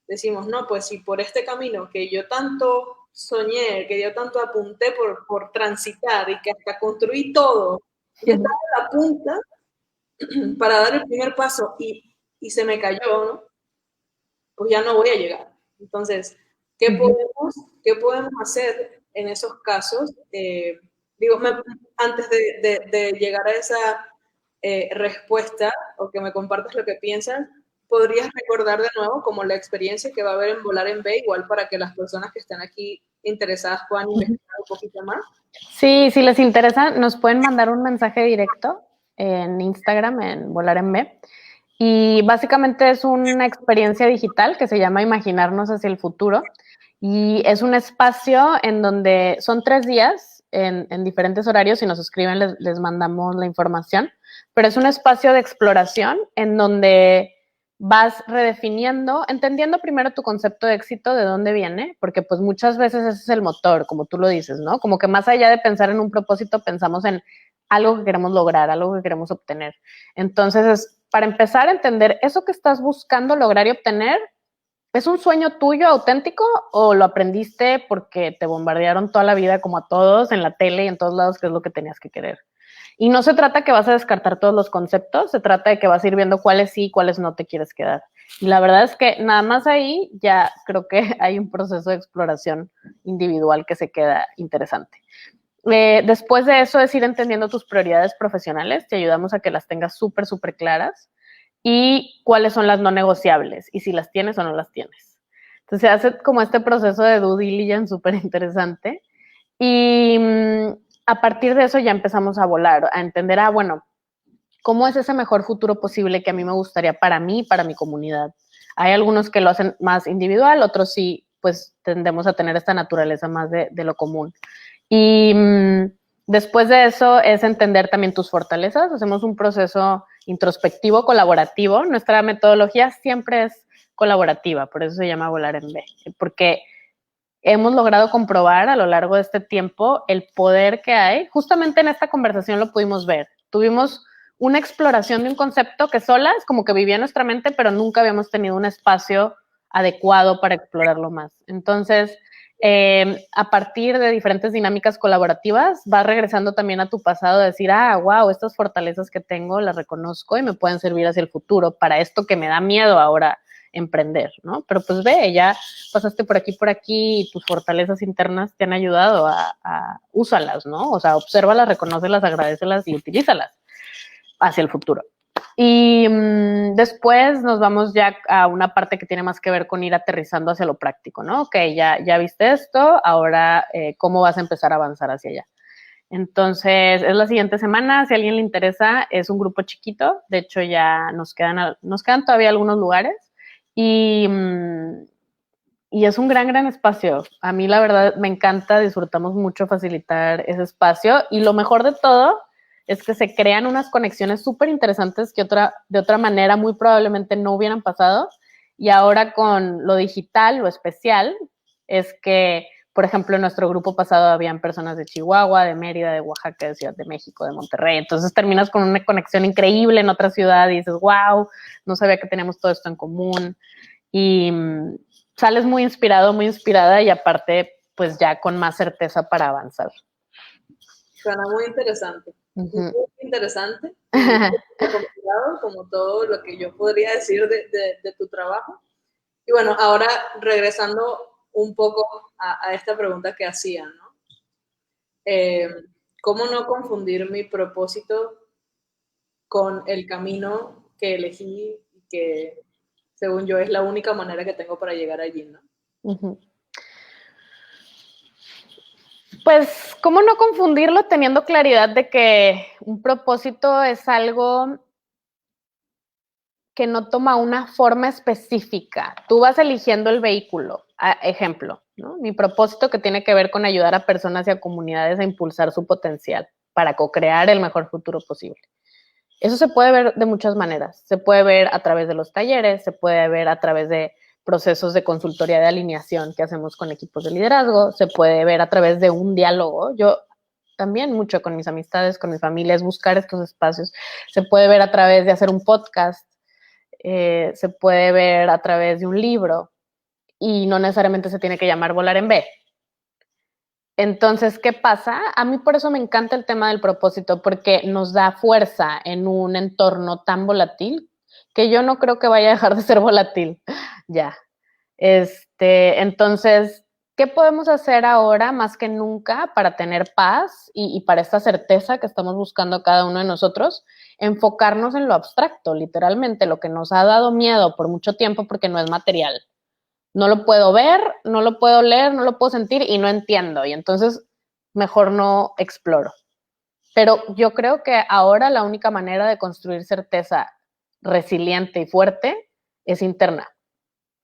decimos, no, pues si por este camino que yo tanto soñé, que yo tanto apunté por transitar y que hasta construí todo, que estaba en la punta para dar el primer paso y se me cayó, ¿no? Pues ya no voy a llegar. Entonces, ¿qué podemos hacer en esos casos? Digo, antes de llegar a esa respuesta o que me compartas lo que piensas, ¿podrías recordar de nuevo como la experiencia que va a haber en Volar en B, igual para que las personas que están aquí interesadas puedan investigar un poquito más? Sí, si les interesa, nos pueden mandar un mensaje directo en Instagram, en Volar en B. Y básicamente es una experiencia digital que se llama Imaginarnos hacia el futuro. Y es un espacio en donde son 3 días en diferentes horarios. Si nos escriben, les mandamos la información. Pero es un espacio de exploración en donde vas redefiniendo, entendiendo primero tu concepto de éxito, de dónde viene, porque pues muchas veces ese es el motor, como tú lo dices, ¿no? Como que más allá de pensar en un propósito, pensamos en algo que queremos lograr, algo que queremos obtener. Entonces, para empezar a entender eso que estás buscando lograr y obtener, ¿es un sueño tuyo auténtico o lo aprendiste porque te bombardearon toda la vida como a todos en la tele y en todos lados que es lo que tenías que querer? Y no se trata que vas a descartar todos los conceptos, se trata de que vas a ir viendo cuáles sí y cuáles no te quieres quedar. Y la verdad es que nada más ahí ya creo que hay un proceso de exploración individual que se queda interesante. Después de eso es ir entendiendo tus prioridades profesionales, te ayudamos a que las tengas súper, súper claras y cuáles son las no negociables y si las tienes o no las tienes. Entonces se hace como este proceso de due diligence súper interesante y a partir de eso ya empezamos a volar, a entender, bueno, ¿cómo es ese mejor futuro posible que a mí me gustaría para mí y para mi comunidad? Hay algunos que lo hacen más individual, otros sí, pues tendemos a tener esta naturaleza más de lo común. Y después de eso es entender también tus fortalezas. Hacemos un proceso introspectivo, colaborativo. Nuestra metodología siempre es colaborativa, por eso se llama Volar en B, porque hemos logrado comprobar a lo largo de este tiempo el poder que hay. Justamente en esta conversación lo pudimos ver. Tuvimos una exploración de un concepto que solas como que vivía en nuestra mente, pero nunca habíamos tenido un espacio adecuado para explorarlo más. Entonces, a partir de diferentes dinámicas colaborativas, vas regresando también a tu pasado, decir, wow, estas fortalezas que tengo las reconozco y me pueden servir hacia el futuro para esto que me da miedo ahora emprender, ¿no? Pero pues ve, ya pasaste por aquí y tus fortalezas internas te han ayudado a úsalas, ¿no? O sea, obsérvalas, reconócelas, agradécelas y utilízalas. hacia el futuro. Y después nos vamos ya a una parte que tiene más que ver con ir aterrizando hacia lo práctico, ¿no? Ok, ya viste esto, ahora ¿cómo vas a empezar a avanzar hacia allá? Entonces, es la siguiente semana, si a alguien le interesa, es un grupo chiquito, de hecho ya nos quedan todavía algunos lugares y es un gran espacio. A mí la verdad me encanta, disfrutamos mucho facilitar ese espacio y lo mejor de todo es que se crean unas conexiones súper interesantes que de otra manera muy probablemente no hubieran pasado. Y ahora con lo digital, lo especial, es que, por ejemplo, en nuestro grupo pasado habían personas de Chihuahua, de Mérida, de Oaxaca, de Ciudad de México, de Monterrey. Entonces terminas con una conexión increíble en otra ciudad y dices, wow, no sabía que teníamos todo esto en común. Y sales muy inspirado, muy inspirada y aparte, pues ya con más certeza para avanzar. Suena muy interesante. Muy interesante. Complicado, como todo lo que yo podría decir de tu trabajo. Y bueno, ahora regresando un poco a esta pregunta que hacían, ¿no? ¿Cómo no confundir mi propósito con el camino que elegí y que, según yo, es la única manera que tengo para llegar allí, ¿no? Pues, ¿cómo no confundirlo teniendo claridad de que un propósito es algo que no toma una forma específica? Tú vas eligiendo el vehículo. Ejemplo, ¿no? Mi propósito que tiene que ver con ayudar a personas y a comunidades a impulsar su potencial para co-crear el mejor futuro posible. Eso se puede ver de muchas maneras. Se puede ver a través de los talleres, se puede ver a través de procesos de consultoría de alineación que hacemos con equipos de liderazgo, se puede ver a través de un diálogo. Yo también mucho con mis amistades, con mi familia, es buscar estos espacios. Se puede ver a través de hacer un podcast, se puede ver a través de un libro y no necesariamente se tiene que llamar Volar en B. Entonces, ¿qué pasa? A mí por eso me encanta el tema del propósito, porque nos da fuerza en un entorno tan volátil que yo no creo que vaya a dejar de ser volátil. Ya. Entonces, ¿qué podemos hacer ahora más que nunca para tener paz y para esta certeza que estamos buscando cada uno de nosotros? Enfocarnos en lo abstracto, literalmente, lo que nos ha dado miedo por mucho tiempo porque no es material. No lo puedo ver, no lo puedo leer, no lo puedo sentir y no entiendo. Y entonces mejor no exploro. Pero yo creo que ahora la única manera de construir certeza resiliente y fuerte es interna.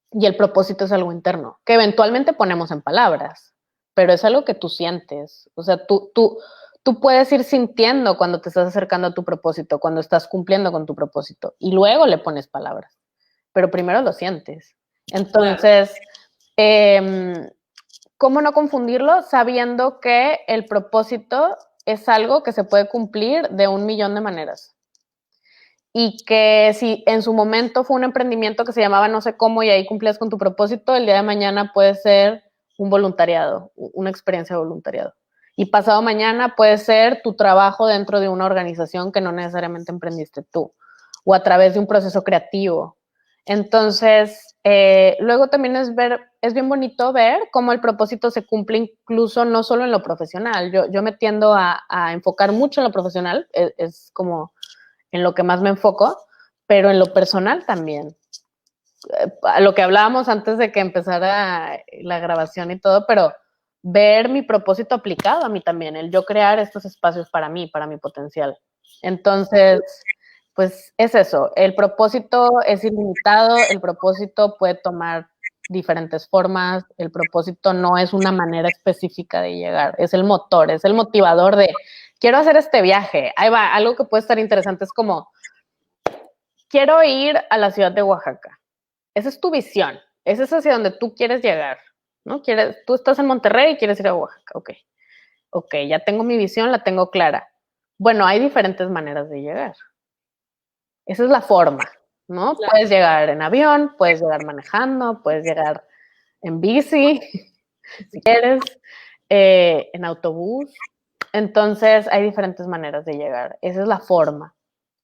Y el propósito es algo interno, que eventualmente ponemos en palabras, pero es algo que tú sientes. O sea, tú puedes ir sintiendo cuando te estás acercando a tu propósito, cuando estás cumpliendo con tu propósito, y luego le pones palabras. Pero primero lo sientes. Entonces, ¿cómo no confundirlo? Sabiendo que el propósito es algo que se puede cumplir de 1,000,000 de maneras. Y que si en su momento fue un emprendimiento que se llamaba no sé cómo y ahí cumplías con tu propósito, el día de mañana puede ser un voluntariado, una experiencia de voluntariado. Y pasado mañana puede ser tu trabajo dentro de una organización que no necesariamente emprendiste tú, o a través de un proceso creativo. Entonces, luego también es bien bonito ver cómo el propósito se cumple incluso no solo en lo profesional. Yo me tiendo a enfocar mucho en lo profesional, es como en lo que más me enfoco, pero en lo personal también. A lo que hablábamos antes de que empezara la grabación y todo, pero ver mi propósito aplicado a mí también, el yo crear estos espacios para mí, para mi potencial. Entonces, pues es eso, el propósito es ilimitado, el propósito puede tomar diferentes formas, el propósito no es una manera específica de llegar, es el motor, es el motivador de quiero hacer este viaje. Ahí va, algo que puede estar interesante es como quiero ir a la ciudad de Oaxaca. Esa es tu visión, esa es hacia donde tú quieres llegar, ¿no? Tú estás en Monterrey y quieres ir a Oaxaca, ok, ya tengo mi visión, la tengo clara. Bueno, hay diferentes maneras de llegar. Esa es la forma, ¿no? Claro. Puedes llegar en avión, puedes llegar manejando, puedes llegar en bici, si quieres, en autobús. Entonces, hay diferentes maneras de llegar. Esa es la forma.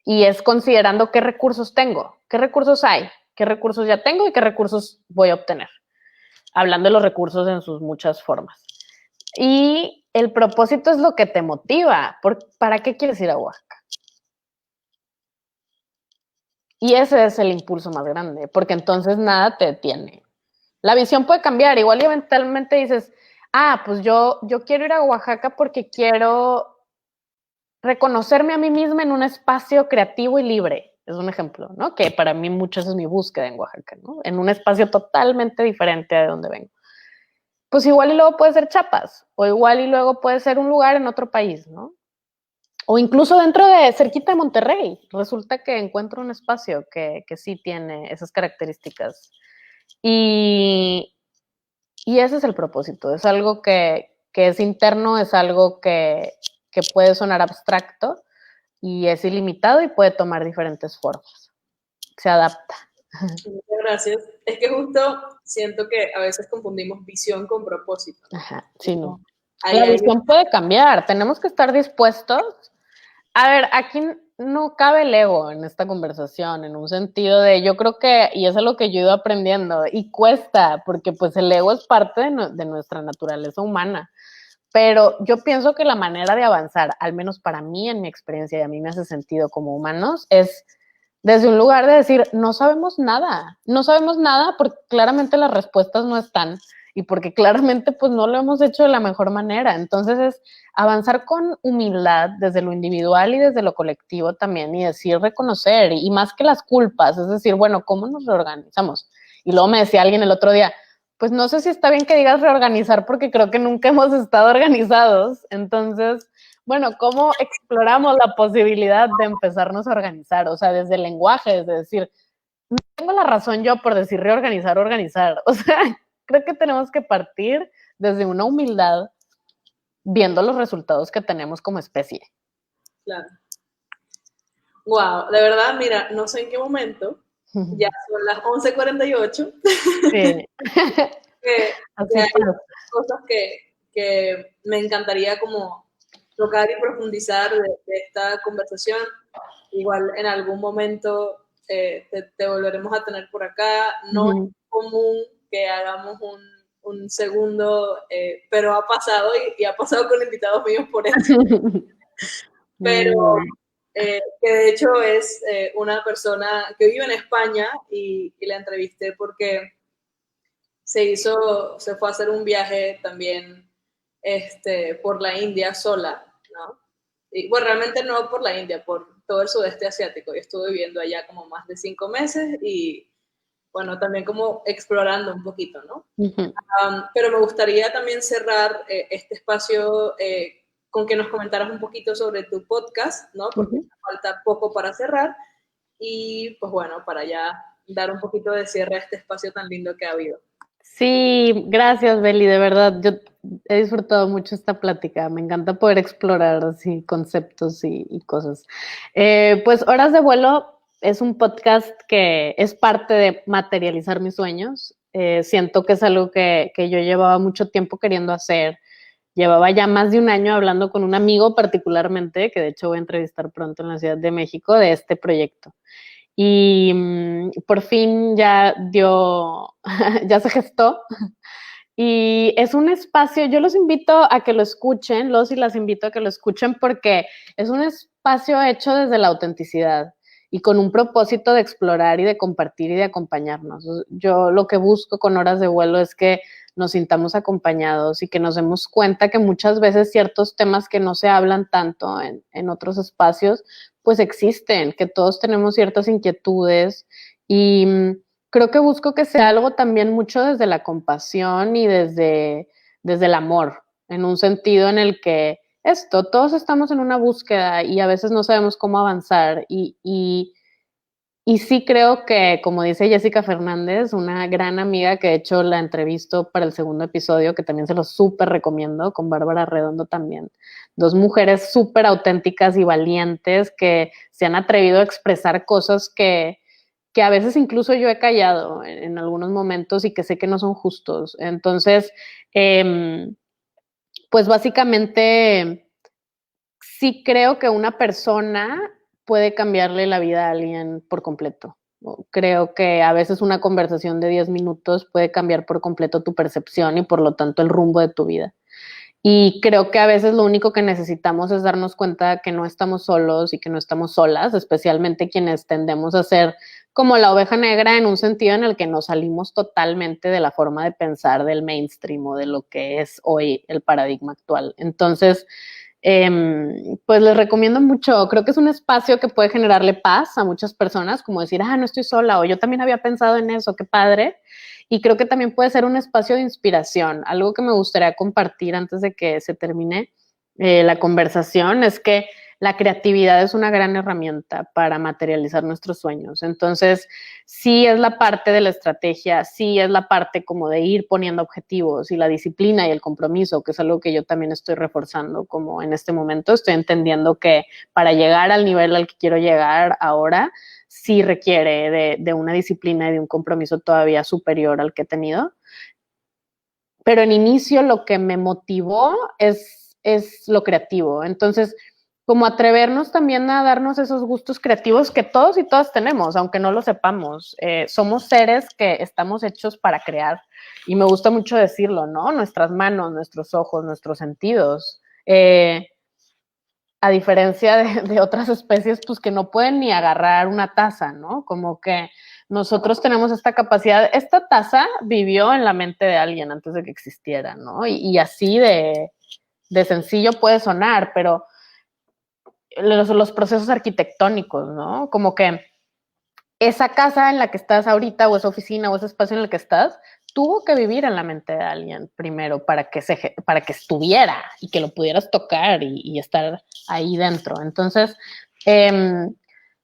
Y es considerando qué recursos tengo, qué recursos hay, qué recursos ya tengo y qué recursos voy a obtener. Hablando de los recursos en sus muchas formas. Y el propósito es lo que te motiva. ¿Para qué quieres ir a Oaxaca? Y ese es el impulso más grande, porque entonces nada te detiene. La visión puede cambiar, igual y eventualmente dices, pues yo quiero ir a Oaxaca porque quiero reconocerme a mí misma en un espacio creativo y libre. Es un ejemplo, ¿no? Que para mí mucho eso es mi búsqueda en Oaxaca, ¿no? En un espacio totalmente diferente a de donde vengo. Pues igual y luego puede ser Chiapas, o igual y luego puede ser un lugar en otro país, ¿no? O incluso dentro de, cerquita de Monterrey, resulta que encuentro un espacio que sí tiene esas características. Y, y ese es el propósito, es algo que es interno, es algo que puede sonar abstracto y es ilimitado y puede tomar diferentes formas. Se adapta. Muchas gracias. Es que justo siento que a veces confundimos visión con propósito. Ajá, sí, no. Ahí La hay visión puede cambiar, tenemos que estar dispuestos. A ver, aquí no cabe el ego en esta conversación, en un sentido de, yo creo que, y eso es lo que yo he ido aprendiendo, y cuesta, porque pues el ego es parte de nuestra naturaleza humana, pero yo pienso que la manera de avanzar, al menos para mí, en mi experiencia, y a mí me hace sentido como humanos, es desde un lugar de decir, no sabemos nada porque claramente las respuestas no están y porque claramente pues no lo hemos hecho de la mejor manera. Entonces es avanzar con humildad desde lo individual y desde lo colectivo también y decir, reconocer y más que las culpas, es decir, bueno, ¿cómo nos reorganizamos? Y luego me decía alguien el otro día, pues no sé si está bien que digas reorganizar porque creo que nunca hemos estado organizados. Entonces, bueno, ¿cómo exploramos la posibilidad de empezarnos a organizar? O sea, desde el lenguaje, desde decir, no tengo la razón yo por decir reorganizar, organizar. O sea, creo que tenemos que partir desde una humildad, viendo los resultados que tenemos como especie. Claro. Wow, de verdad, mira, no sé en qué momento, ya son las 11:48. Sí. Que Así hay pasa. cosas que me encantaría como tocar y profundizar de esta conversación. Igual en algún momento te volveremos a tener por acá. No es común que hagamos un segundo, pero ha pasado y ha pasado con invitados míos por eso. Pero que de hecho es una persona que vive en España y la entrevisté porque se fue a hacer un viaje también por la India sola, ¿no? Y, bueno, realmente no por la India, por todo el sudeste asiático. Yo estuve viviendo allá como más de 5 meses y, bueno, también como explorando un poquito, ¿no? Pero me gustaría también cerrar este espacio con que nos comentaras un poquito sobre tu podcast, ¿no? Porque falta poco para cerrar y, pues bueno, para ya dar un poquito de cierre a este espacio tan lindo que ha habido. Sí, gracias, Beli, de verdad. Yo he disfrutado mucho esta plática. Me encanta poder explorar así conceptos y cosas. Pues Horas de Vuelo es un podcast que es parte de materializar mis sueños. Siento que es algo que yo llevaba mucho tiempo queriendo hacer. Llevaba ya más de un año hablando con un amigo particularmente, que de hecho voy a entrevistar pronto en la Ciudad de México, de este proyecto. Y por fin ya dio, ya se gestó. Y es un espacio, yo los invito a que lo escuchen, los y las invito a que lo escuchen porque es un espacio hecho desde la autenticidad y con un propósito de explorar y de compartir y de acompañarnos. Yo lo que busco con Horas de Vuelo es que nos sintamos acompañados y que nos demos cuenta que muchas veces ciertos temas que no se hablan tanto en otros espacios, pues existen, que todos tenemos ciertas inquietudes y creo que busco que sea algo también mucho desde la compasión y desde el amor, en un sentido en el que todos estamos en una búsqueda y a veces no sabemos cómo avanzar y sí creo que, como dice Jessica Fernández, una gran amiga que de hecho la entrevisto para el segundo episodio, que también se lo súper recomiendo, con Bárbara Redondo también. Dos mujeres súper auténticas y valientes que se han atrevido a expresar cosas que a veces incluso yo he callado en algunos momentos y que sé que no son justos. Entonces, pues básicamente sí creo que una persona puede cambiarle la vida a alguien por completo. Creo que a veces una conversación de 10 minutos puede cambiar por completo tu percepción y por lo tanto el rumbo de tu vida. Y creo que a veces lo único que necesitamos es darnos cuenta que no estamos solos y que no estamos solas, especialmente quienes tendemos a ser como la oveja negra en un sentido en el que nos salimos totalmente de la forma de pensar del mainstream o de lo que es hoy el paradigma actual. Entonces, pues les recomiendo mucho, creo que es un espacio que puede generarle paz a muchas personas, como decir, no estoy sola, o yo también había pensado en eso, qué padre. Y creo que también puede ser un espacio de inspiración. Algo que me gustaría compartir antes de que se termine la conversación es que la creatividad es una gran herramienta para materializar nuestros sueños. Entonces, sí es la parte de la estrategia, sí es la parte como de ir poniendo objetivos y la disciplina y el compromiso, que es algo que yo también estoy reforzando como en este momento. Estoy entendiendo que para llegar al nivel al que quiero llegar ahora, sí requiere de una disciplina y de un compromiso todavía superior al que he tenido. Pero en inicio lo que me motivó es lo creativo. Entonces, como atrevernos también a darnos esos gustos creativos que todos y todas tenemos, aunque no lo sepamos. Somos seres que estamos hechos para crear. Y me gusta mucho decirlo, ¿no? Nuestras manos, nuestros ojos, nuestros sentidos. A diferencia de otras especies, pues que no pueden ni agarrar una taza, ¿no? Como que nosotros tenemos esta capacidad. Esta taza vivió en la mente de alguien antes de que existiera, ¿no? Y así de sencillo puede sonar, pero los procesos arquitectónicos, ¿no? Como que esa casa en la que estás ahorita, o esa oficina, o ese espacio en el que estás, tuvo que vivir en la mente de alguien primero para que estuviera y que lo pudieras tocar y estar ahí dentro. Entonces,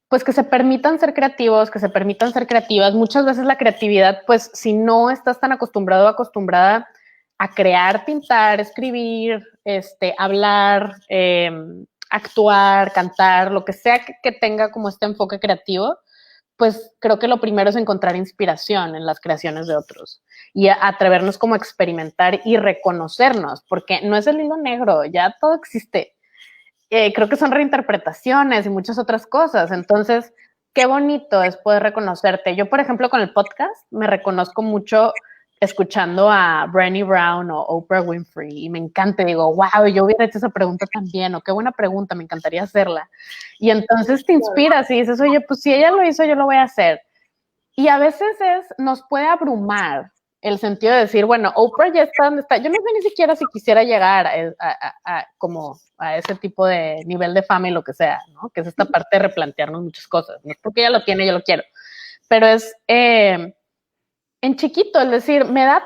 pues que se permitan ser creativos, que se permitan ser creativas. Muchas veces la creatividad, pues si no estás tan acostumbrado o acostumbrada a crear, pintar, escribir, hablar, actuar, cantar, lo que sea que tenga como este enfoque creativo, pues creo que lo primero es encontrar inspiración en las creaciones de otros y atrevernos como a experimentar y reconocernos, porque no es el hilo negro, ya todo existe. Creo que son reinterpretaciones y muchas otras cosas. Entonces, qué bonito es poder reconocerte. Yo, por ejemplo, con el podcast me reconozco mucho escuchando a Brené Brown o Oprah Winfrey y me encanta, digo, wow, yo hubiera hecho esa pregunta también, o qué buena pregunta, me encantaría hacerla. Y entonces te inspiras y dices, oye, pues si ella lo hizo, yo lo voy a hacer. Y a veces nos puede abrumar el sentido de decir, bueno, Oprah ya está donde está. Yo no sé ni siquiera si quisiera llegar como a ese tipo de nivel de fama y lo que sea, ¿no? Que es esta parte de replantearnos muchas cosas. No es porque ella lo tiene, yo lo quiero. Pero es en chiquito, es decir, me da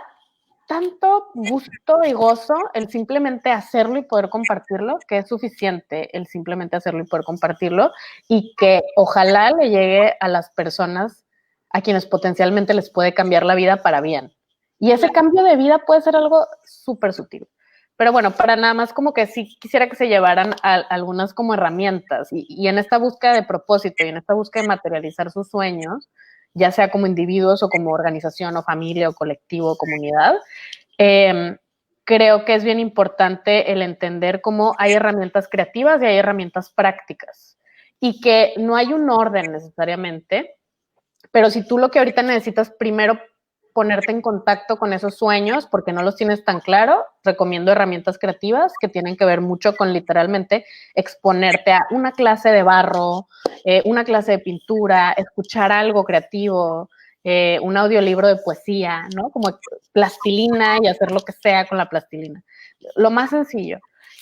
tanto gusto y gozo el simplemente hacerlo y poder compartirlo, que es suficiente el simplemente hacerlo y poder compartirlo, y que ojalá le llegue a las personas a quienes potencialmente les puede cambiar la vida para bien. Y ese cambio de vida puede ser algo súper sutil. Pero bueno, para nada más como que sí quisiera que se llevaran algunas como herramientas y en esta búsqueda de propósito y en esta búsqueda de materializar sus sueños, ya sea como individuos o como organización o familia o colectivo o comunidad, creo que es bien importante el entender cómo hay herramientas creativas y hay herramientas prácticas y que no hay un orden necesariamente, pero si tú lo que ahorita necesitas primero ponerte en contacto con esos sueños porque no los tienes tan claro, recomiendo herramientas creativas que tienen que ver mucho con literalmente exponerte a una clase de barro, una clase de pintura, escuchar algo creativo, un audiolibro de poesía, ¿no? Como plastilina y hacer lo que sea con la plastilina. Lo más sencillo.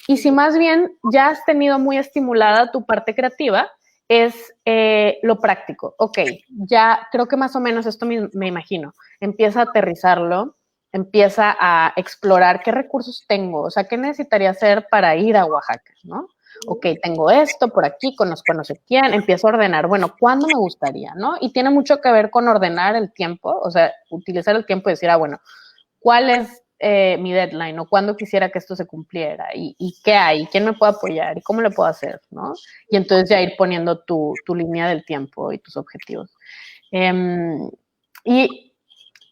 Y si más bien ya has tenido muy estimulada tu parte creativa, es lo práctico. Ok, ya creo que más o menos esto me imagino. Empieza a aterrizarlo, empieza a explorar qué recursos tengo, o sea, qué necesitaría hacer para ir a Oaxaca, ¿no? Ok, tengo esto por aquí, conozco a no sé quién, empiezo a ordenar, bueno, ¿cuándo me gustaría, no? Y tiene mucho que ver con ordenar el tiempo, o sea, utilizar el tiempo y decir, bueno, ¿cuál es mi deadline o cuándo quisiera que esto se cumpliera y qué hay, quién me puede apoyar y cómo le puedo hacer, ¿no? Y entonces ya ir poniendo tu línea del tiempo y tus objetivos. Y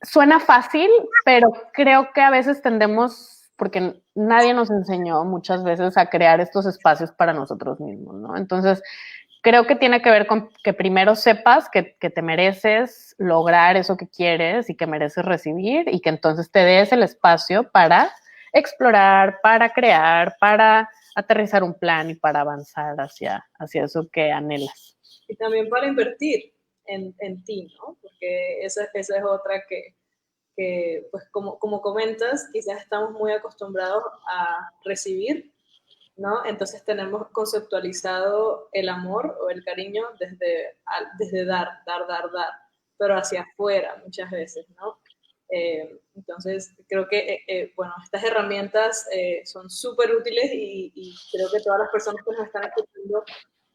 suena fácil, pero creo que a veces tendemos, porque nadie nos enseñó muchas veces a crear estos espacios para nosotros mismos, ¿no? Entonces, creo que tiene que ver con que primero sepas que te mereces lograr eso que quieres y que mereces recibir y que entonces te des el espacio para explorar, para crear, para aterrizar un plan y para avanzar hacia eso que anhelas. Y también para invertir en ti, ¿no? Porque esa es otra que pues como comentas, quizás estamos muy acostumbrados a recibir, ¿no? Entonces tenemos conceptualizado el amor o el cariño desde dar, pero hacia afuera muchas veces, ¿no? Entonces creo que, bueno, estas herramientas son súper útiles y creo que todas las personas que nos están escuchando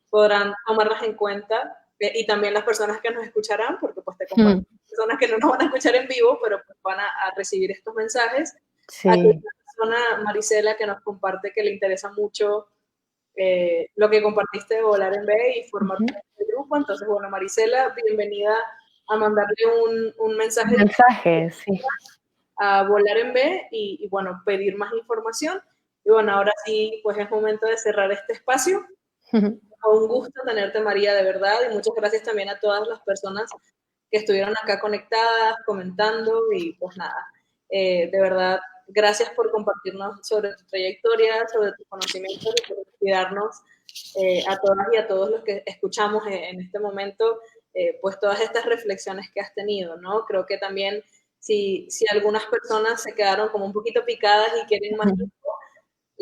podrán tomarlas en cuenta y también las personas que nos escucharán, porque pues te comparto personas que no nos van a escuchar en vivo, pero pues van a recibir estos mensajes. Sí. Aquí hay una persona, Marisela, que nos comparte que le interesa mucho lo que compartiste de Volar en B y formar parte del grupo. Entonces, bueno, Marisela, bienvenida a mandarle un mensaje. Sí. A Volar en B y, bueno, pedir más información. Y bueno, ahora sí, pues es momento de cerrar este espacio. Un gusto tenerte, María, de verdad, y muchas gracias también a todas las personas que estuvieron acá conectadas, comentando, y pues nada, de verdad, gracias por compartirnos sobre tu trayectoria, sobre tus conocimientos y por inspirarnos a todas y a todos los que escuchamos en este momento, pues todas estas reflexiones que has tenido, ¿no? Creo que también si algunas personas se quedaron como un poquito picadas y quieren más info,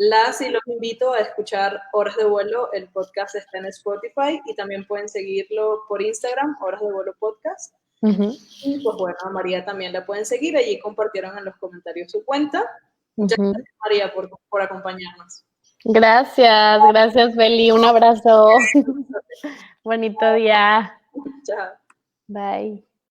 las y los invito a escuchar Horas de Vuelo, el podcast está en Spotify y también pueden seguirlo por Instagram, Horas de Vuelo Podcast. Y pues bueno, a María también la pueden seguir, allí compartieron en los comentarios su cuenta. Muchas gracias, María, por acompañarnos. Gracias, Beli, un abrazo. Bonito día. Chao. Bye.